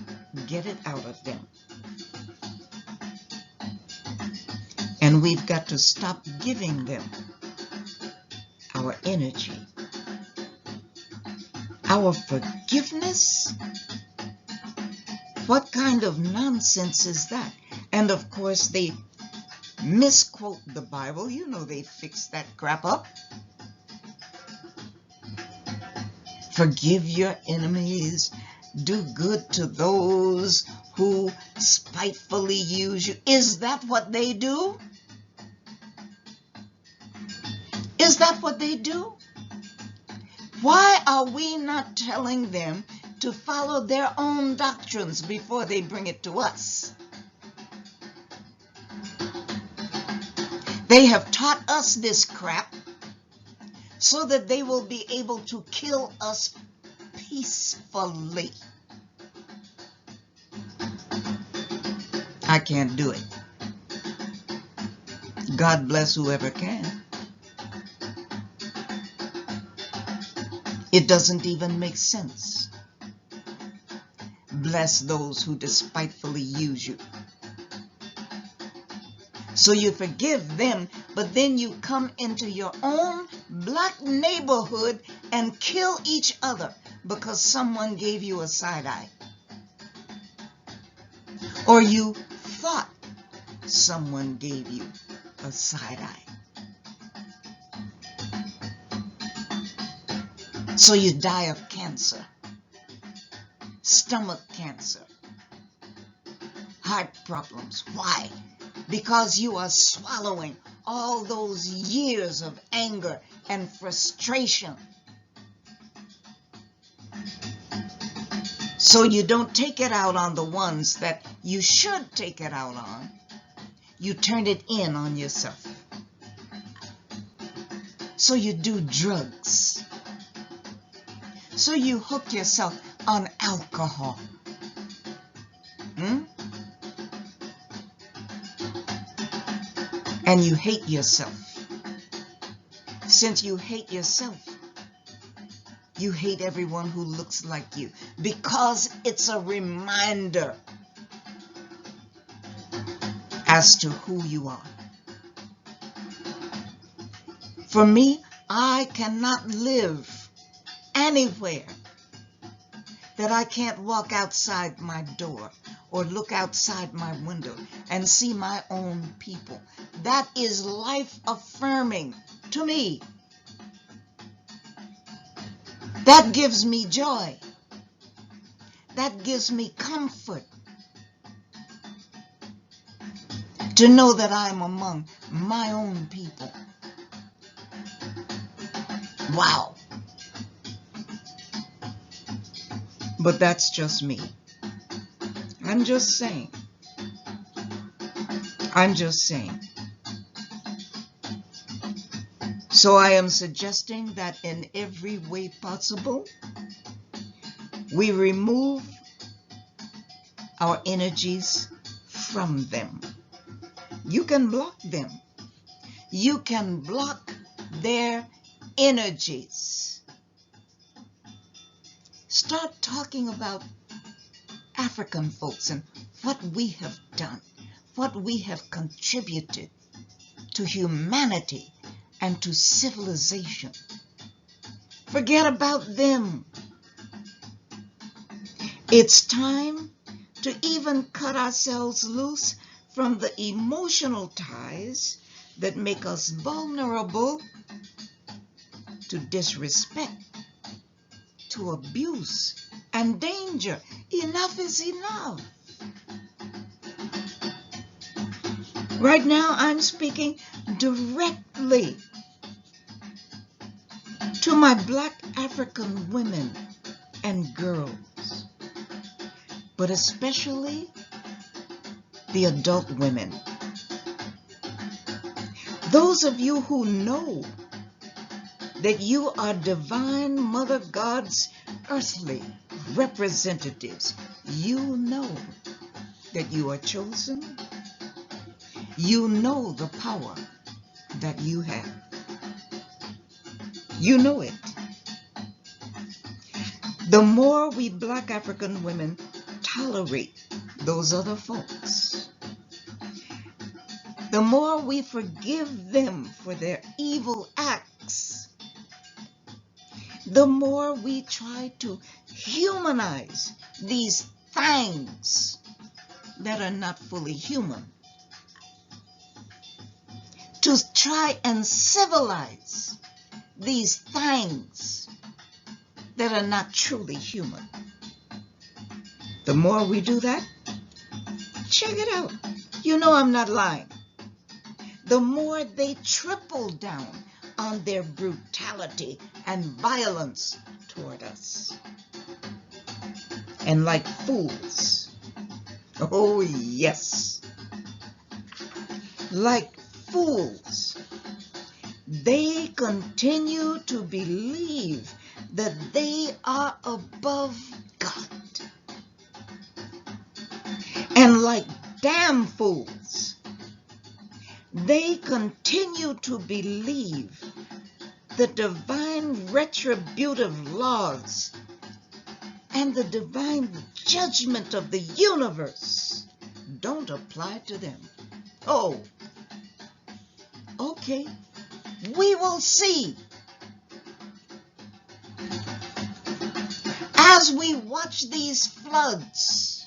get it out of them. And we've got to stop giving them our energy. Our forgiveness? What kind of nonsense is that? And of course, they misquote the Bible. You know they fixed that crap up. Forgive your enemies. Do good to those who spitefully use you. Is that what they do? Is that what they do? Why are we not telling them to follow their own doctrines before they bring it to us? They have taught us this crap so that they will be able to kill us peacefully. I can't do it. God bless whoever can. It doesn't even make sense. Bless those who despitefully use you. So you forgive them, but then you come into your own black neighborhood and kill each other because someone gave you a side eye. Or you thought someone gave you a side eye. So you die of cancer, stomach cancer, heart problems. Why? Because you are swallowing all those years of anger and frustration. So you don't take it out on the ones that you should take it out on. You turn it in on yourself. So you do drugs. So you hook yourself on alcohol. And you hate yourself. Since you hate yourself, you hate everyone who looks like you, because it's a reminder as to who you are. For me, I cannot live anywhere that I can't walk outside my door or look outside my window and see my own people. That is life affirming to me. That gives me joy. That gives me comfort to know that I'm among my own people. Wow. But that's just me. I'm just saying. I'm just saying. So I am suggesting that in every way possible, we remove our energies from them. You can block them. You can block their energies. Start talking about African folks and what we have done, what we have contributed to humanity and to civilization. Forget about them. It's time to even cut ourselves loose from the emotional ties that make us vulnerable to disrespect, to abuse and danger. Enough is enough. Right now, I'm speaking directly to my Black African women and girls, but especially the adult women. Those of you who know that you are divine Mother God's earthly representatives, you know that you are chosen. You know the power that you have. You know it. The more we Black African women tolerate those other folks, the more we forgive them for their evil acts, the more we try to humanize these things that are not fully human, to try and civilize these things that are not truly human. The more we do that, check it out. You know I'm not lying. The more they triple down on their brutality and violence toward us. And like fools, oh yes, like fools, they continue to believe that they are above God. And like damn fools, they continue to believe the divine retributive laws and the divine judgment of the universe don't apply to them. Oh, okay, we will see. As we watch these floods,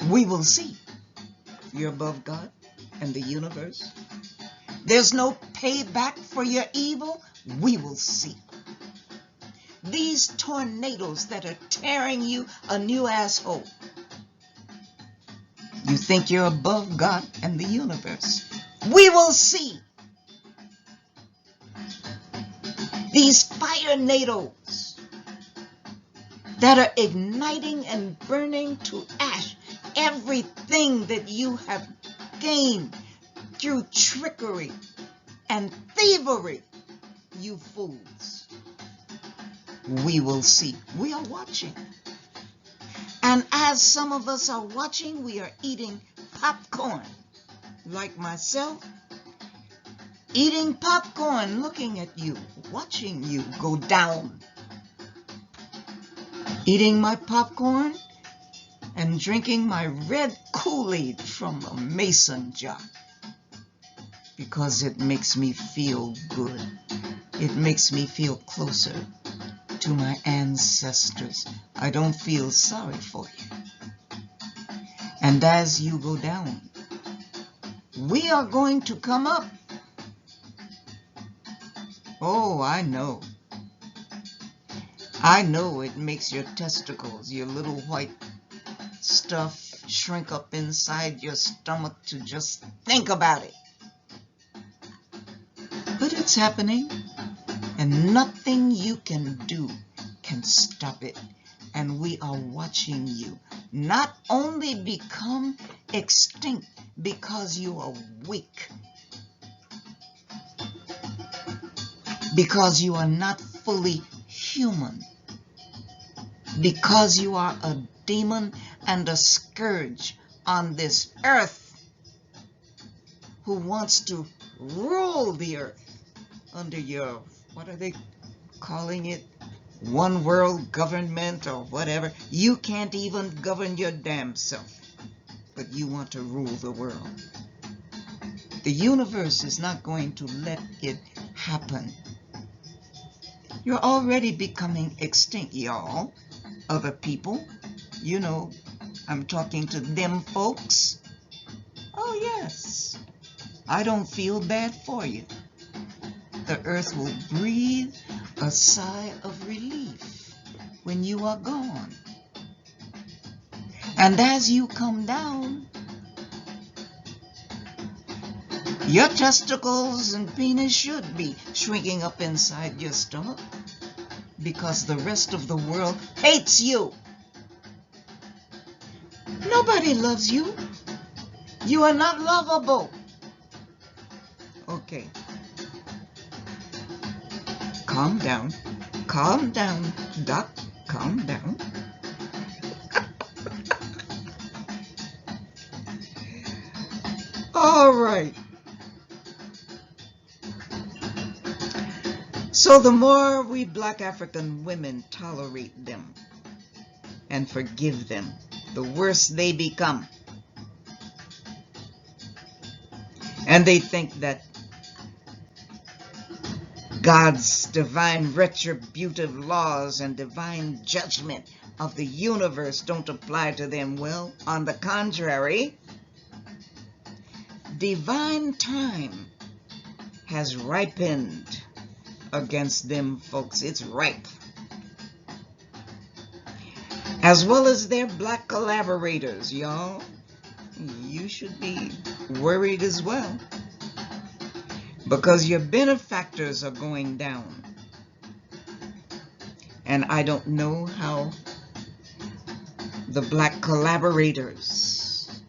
we will see. You're above God and the universe. There's no payback for your evil. We will see. These tornadoes that are tearing you a new asshole. You think you're above God and the universe. We will see. These fire-nados that are igniting and burning to ash everything that you have gained through trickery and thievery, you fools. We will see. We are watching. And as some of us are watching, we are eating popcorn. Like myself, eating popcorn, looking at you, watching you go down. Eating my popcorn and drinking my red Kool-Aid from a mason jar. Because it makes me feel good. It makes me feel closer to my ancestors. I don't feel sorry for you. And as you go down, we are going to come up. Oh, I know. I know it makes your testicles, your little white stuff, shrink up inside your stomach to just think about it. But it's happening, and nothing you can do can stop it. And we are watching you not only become extinct because you are weak, because you are not fully human, because you are a demon and a scourge on this earth who wants to rule the earth under your, what are they calling it? one world government or whatever. You can't even govern your damn self, but you want to rule the world. The universe is not going to let it happen. You're already becoming extinct, y'all. Other people, you know, I'm talking to them folks. Oh yes, I don't feel bad for you. The earth will breathe a sigh of relief when you are gone. And as you come down, your testicles and penis should be shrinking up inside your stomach because the rest of the world hates you. Nobody loves you. You are not lovable. Okay. Calm down. Calm down, Doc. Calm down. All right. So the more we Black African women tolerate them and forgive them, the worse they become. And they think that God's divine retributive laws and divine judgment of the universe don't apply to them. Well, on the contrary, divine time has ripened against them folks. It's ripe. As well as their black collaborators, y'all. You should be worried as well, because your benefactors are going down. And I don't know how the black collaborators,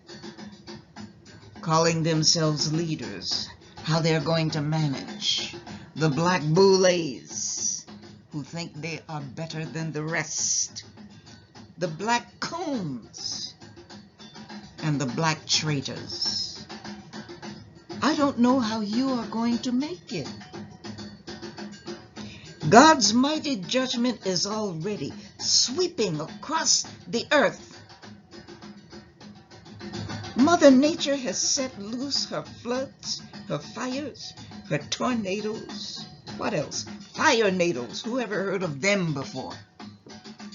calling themselves leaders, how they're going to manage the black boulets who think they are better than the rest, the black coons, and the black traitors. I don't know how you are going to make it. God's mighty judgment is already sweeping across the earth. Mother Nature has set loose her floods, her fires, her tornadoes. What else? Fire nados. Who ever heard of them before?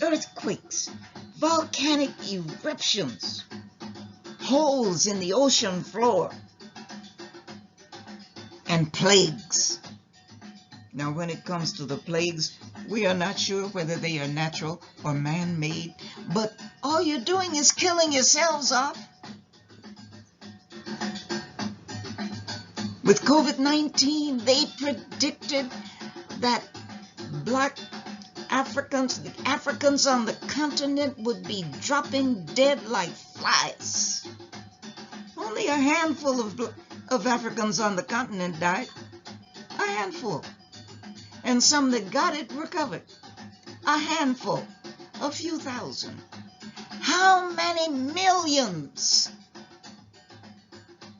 Earthquakes, volcanic eruptions, holes in the ocean floor, and plagues. Now, when it comes to the plagues, we are not sure whether they are natural or man-made, but all you're doing is killing yourselves off. With COVID-19, they predicted that black Africans, the Africans on the continent, would be dropping dead like flies. Only a handful of Africans on the continent died. A handful. And some that got it recovered. A handful. A few thousand. How many millions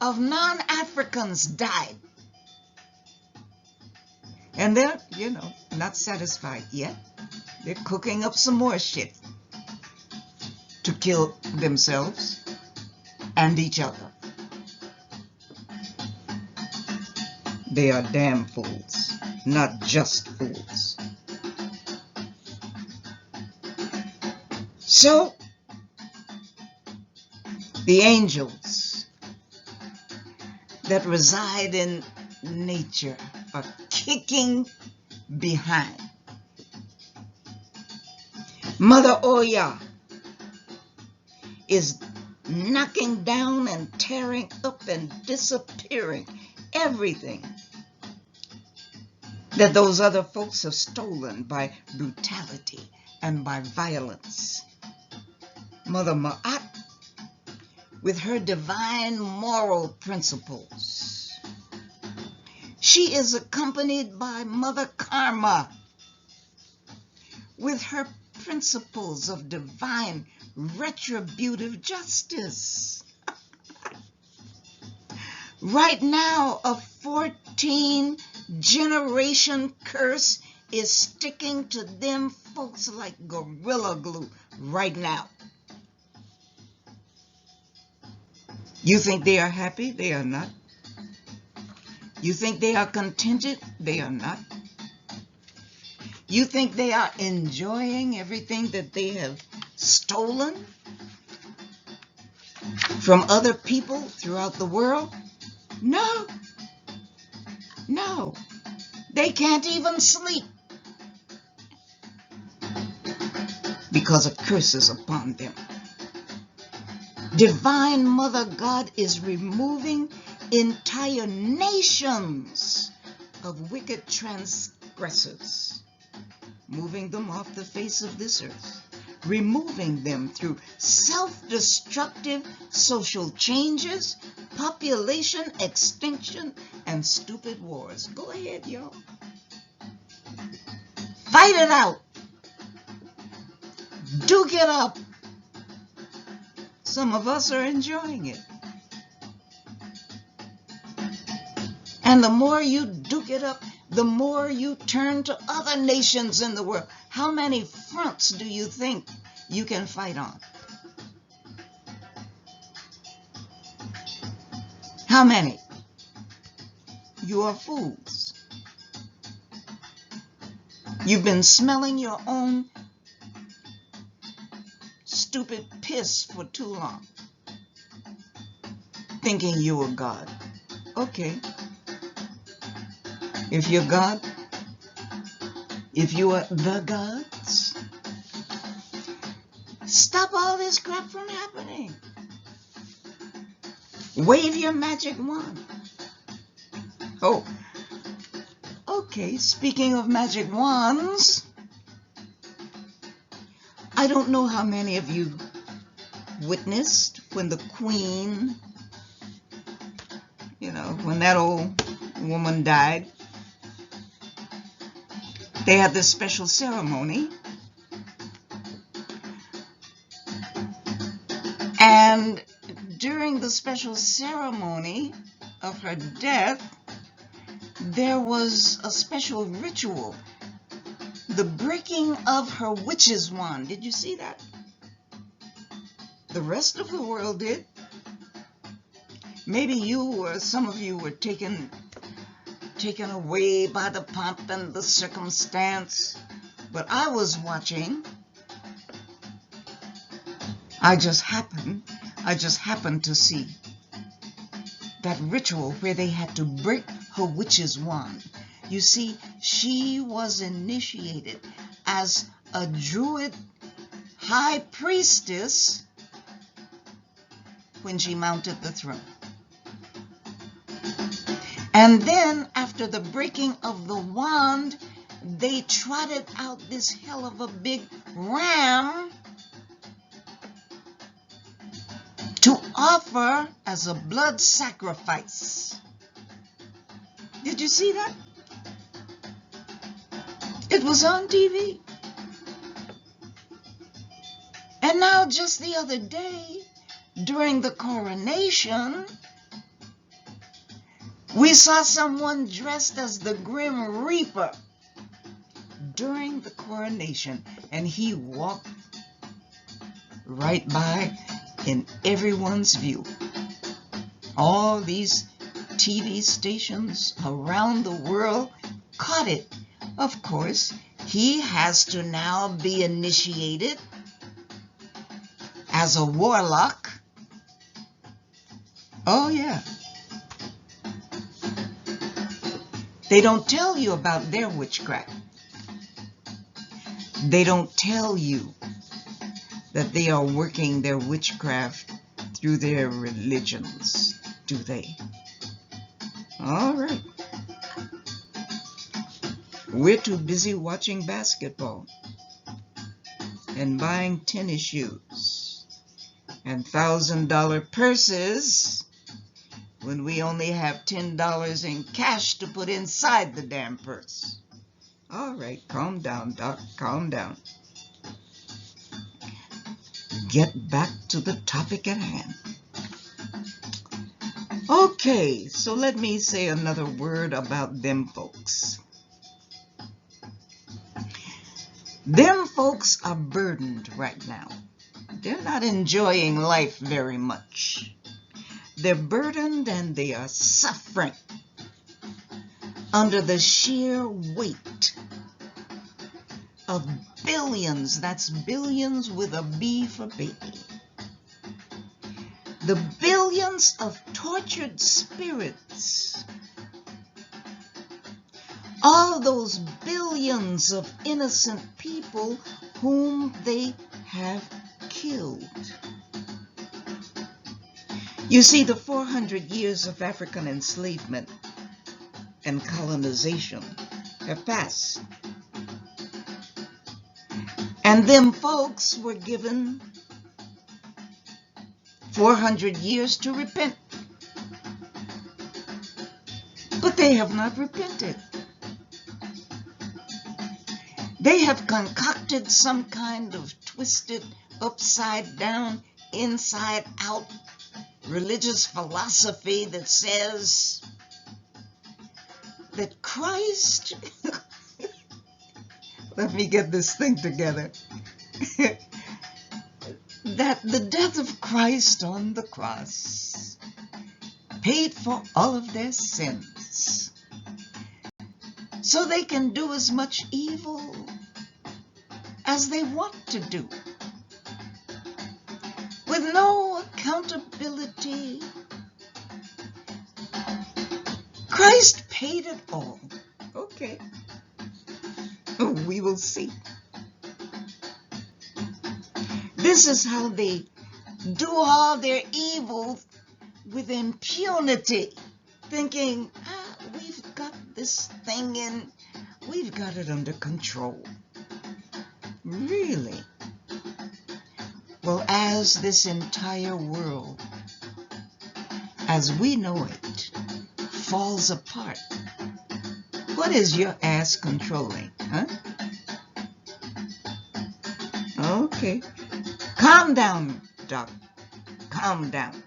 of non-Africans died? And they're, not satisfied yet. They're cooking up some more shit to kill themselves and each other. They are damn fools, not just fools. So, the angels that reside in nature are kicking behind. Mother Oya is knocking down and tearing up and disappearing everything that those other folks have stolen by brutality and by violence. Mother Ma'at, with her divine moral principles, she is accompanied by Mother Karma, with her principles of divine retributive justice. Right now, a 14-generation curse is sticking to them folks like gorilla glue right now. You think they are happy? They are not. You think they are contented? They are not. You think they are enjoying everything that they have stolen from other people throughout the world? No. No. They can't even sleep because a curse is upon them. Divine Mother God is removing entire nations of wicked transgressors, moving them off the face of this earth, removing them through self-destructive social changes, population extinction, and stupid wars. Go ahead, y'all. Fight it out. Duke it up. Some of us are enjoying it. And the more you duke it up, the more you turn to other nations in the world. How many fronts do you think you can fight on? How many? You are fools. You've been smelling your own stupid piss for too long, thinking you were God. Okay. If you're God, if you are the gods, stop all this crap from happening. Wave your magic wand. Oh, okay, speaking of magic wands, I don't know how many of you witnessed when the Queen, when that old woman died. They had this special ceremony, and during the special ceremony of her death, there was a special ritual, the breaking of her witch's wand. Did you see that? The rest of the world did. Maybe you or some of you were taken away by the pomp and the circumstance, but I was watching. I just happened to see that ritual where they had to break her witch's wand. You see, she was initiated as a Druid high priestess when she mounted the throne. And then, after the breaking of the wand, they trotted out this hell of a big ram to offer as a blood sacrifice. Did you see that? It was on TV. And now, just the other day, during the coronation, we saw someone dressed as the Grim Reaper during the coronation, and he walked right by in everyone's view. All these TV stations around the world caught it. Of course, he has to now be initiated as a warlock. Oh, yeah. They don't tell you about their witchcraft. They don't tell you that they are working their witchcraft through their religions, do they? All right. We're too busy watching basketball and buying tennis shoes and $1,000 purses when we only have $10 in cash to put inside the damn purse. All right, calm down, Doc, calm down. Get back to the topic at hand. Okay, so let me say another word about them folks. Them folks are burdened right now. They're not enjoying life very much. They're burdened and they are suffering under the sheer weight of billions, that's billions with a B for baby, the billions of tortured spirits, all those billions of innocent people whom they have killed. You see, the 400 years of African enslavement and colonization have passed. And them folks were given 400 years to repent. But they have not repented. They have concocted some kind of twisted, upside down, inside out religious philosophy that says that Christ, let me get this thing together, that the death of Christ on the cross paid for all of their sins, so they can do as much evil as they want to do, with no accountability. Christ paid it all. Okay. We will see. This is how they do all their evil with impunity, thinking, we've got this thing in, we've got it under control. Really? Well, as this entire world, as we know it, falls apart, what is your ass controlling, huh? Okay. Calm down, Doc. Calm down.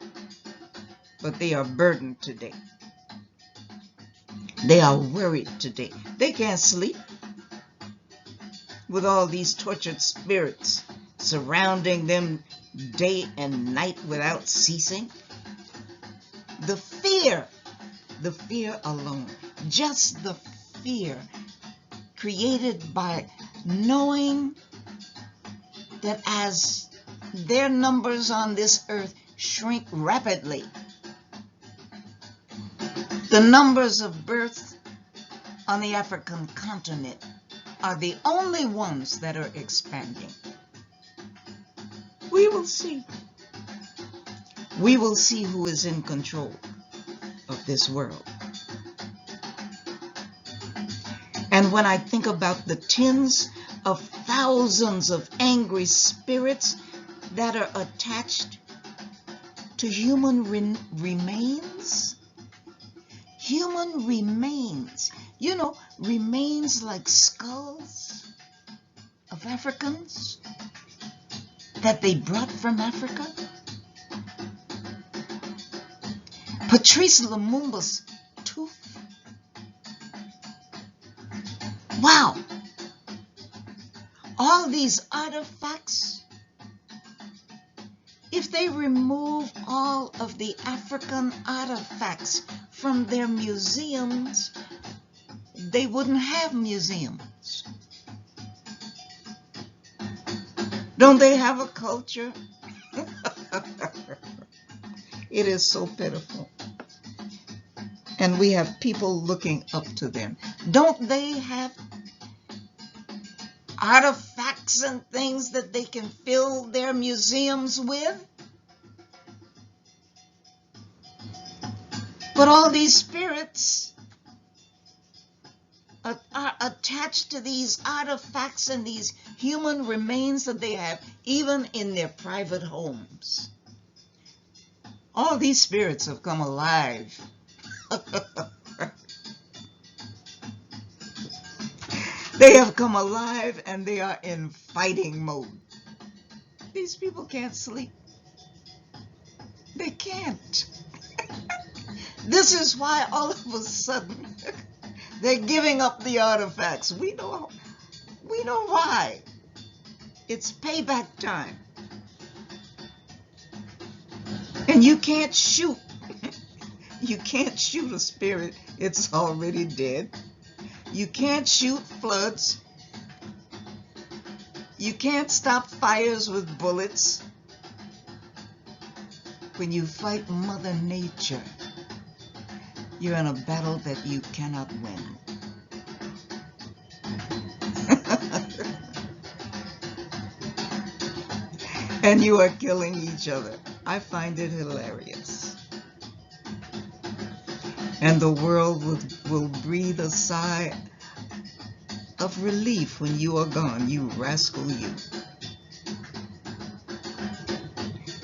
But they are burdened today. They are worried today. They can't sleep with all these tortured spirits surrounding them day and night without ceasing. The fear alone, just the fear created by knowing that as their numbers on this earth shrink rapidly, the numbers of births on the African continent are the only ones that are expanding. We will see. We will see who is in control of this world. And when I think about the tens of thousands of angry spirits that are attached to human remains, you know, remains like skulls of Africans that they brought from Africa. Patrice Lumumba's tooth. Wow. All these artifacts, if they remove all of the African artifacts from their museums, they wouldn't have museums. Don't they have a culture? It is so pitiful. And we have people looking up to them. Don't they have artifacts and things that they can fill their museums with? But all these spirits are attached to these artifacts and these human remains that they have, even in their private homes. All these spirits have come alive. They have come alive and they are in fighting mode. These people can't sleep. They can't. This is why all of a sudden they're giving up the artifacts. We know why. It's payback time. And you can't shoot. You can't shoot a spirit. It's already dead. You can't shoot floods. You can't stop fires with bullets. When you fight Mother Nature, you're in a battle that you cannot win. And you are killing each other. I find it hilarious. And the world will breathe a sigh of relief when you are gone, you rascal you.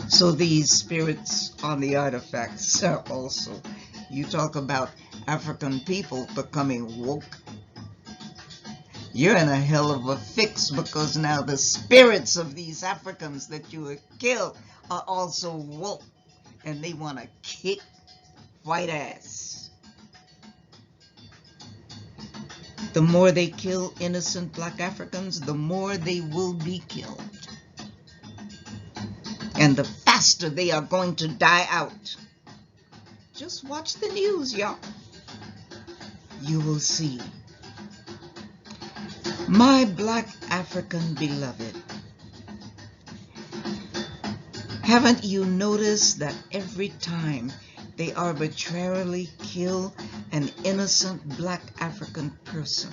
So these spirits on the artifacts are also, you talk about African people becoming woke. You're in a hell of a fix, because now the spirits of these Africans that you have killed are also woke, and they want to kick white ass. The more they kill innocent black Africans, the more they will be killed. And the faster they are going to die out. Just watch the news, y'all. You will see. My black African beloved, haven't you noticed that every time they arbitrarily kill an innocent black African person,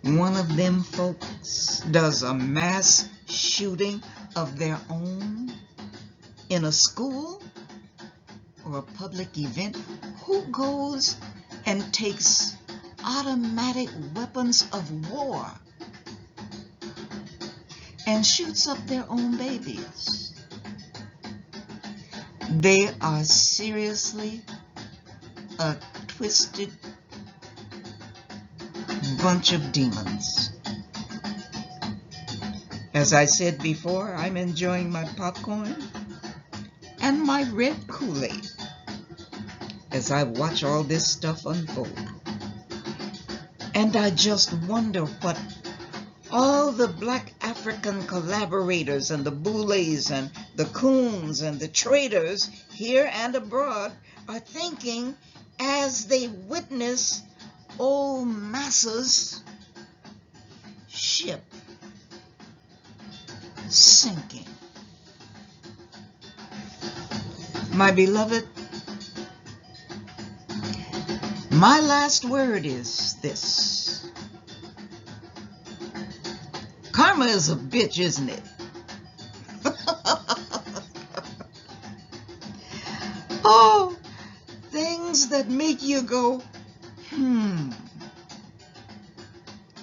one of them folks does a mass shooting of their own in a school or a public event? Who goes and takes automatic weapons of war and shoots up their own babies? They are seriously a twisted bunch of demons. As I said before, I'm enjoying my popcorn and my red Kool-Aid as I watch all this stuff unfold. And I just wonder what all the black African collaborators and the Boulets and the Coons and the traders here and abroad are thinking as they witness old Massa's ship sinking. My beloved, my last word is this. Karma is a bitch, isn't it? Oh, things that make you go,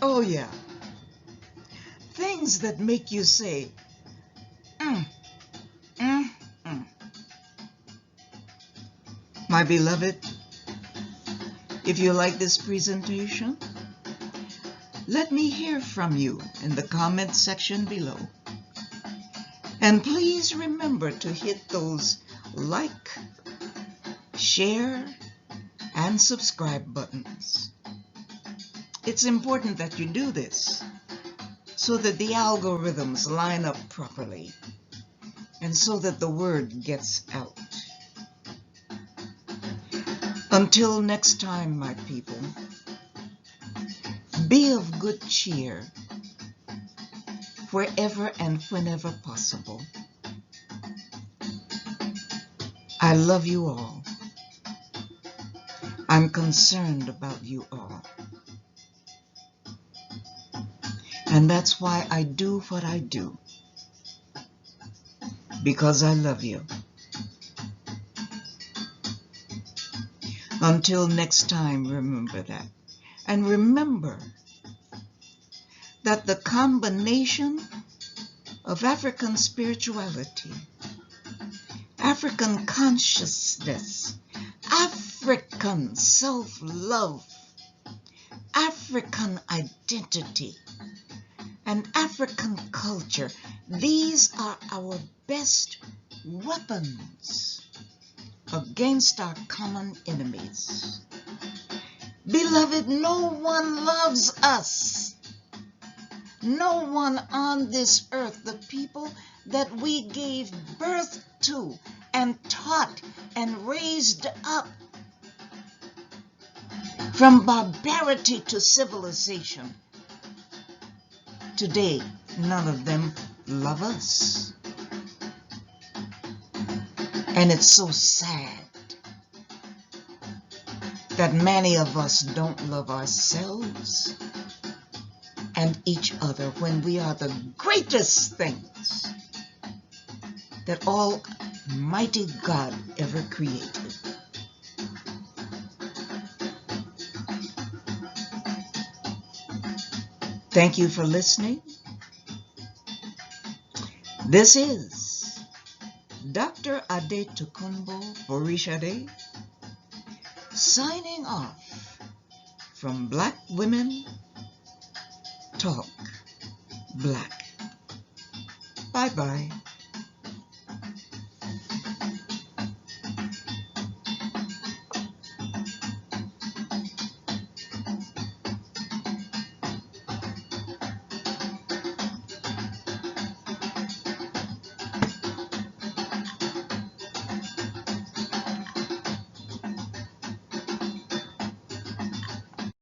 Oh, yeah. Things that make you say, My beloved, if you like this presentation, let me hear from you in the comment section below. And please remember to hit those like, share, and subscribe buttons. It's important that you do this so that the algorithms line up properly and so that the word gets out. Until next time, my people, be of good cheer wherever and whenever possible. I love you all. I'm concerned about you all. And that's why I do what I do. Because I love you. Until next time, remember that. And remember that the combination of African spirituality, African consciousness, African self-love, African identity, and African culture, these are our best weapons against our common enemies. Beloved, no one loves us No one on this earth, the people that we gave birth to and taught and raised up from barbarity to civilization, today, none of them love us. And it's so sad that many of us don't love ourselves and each other when we are the greatest things that Almighty God ever created. Thank you for listening. This is Dr. Ade Tokunbo Borishade signing off from Black Women Talk Black. Bye-bye.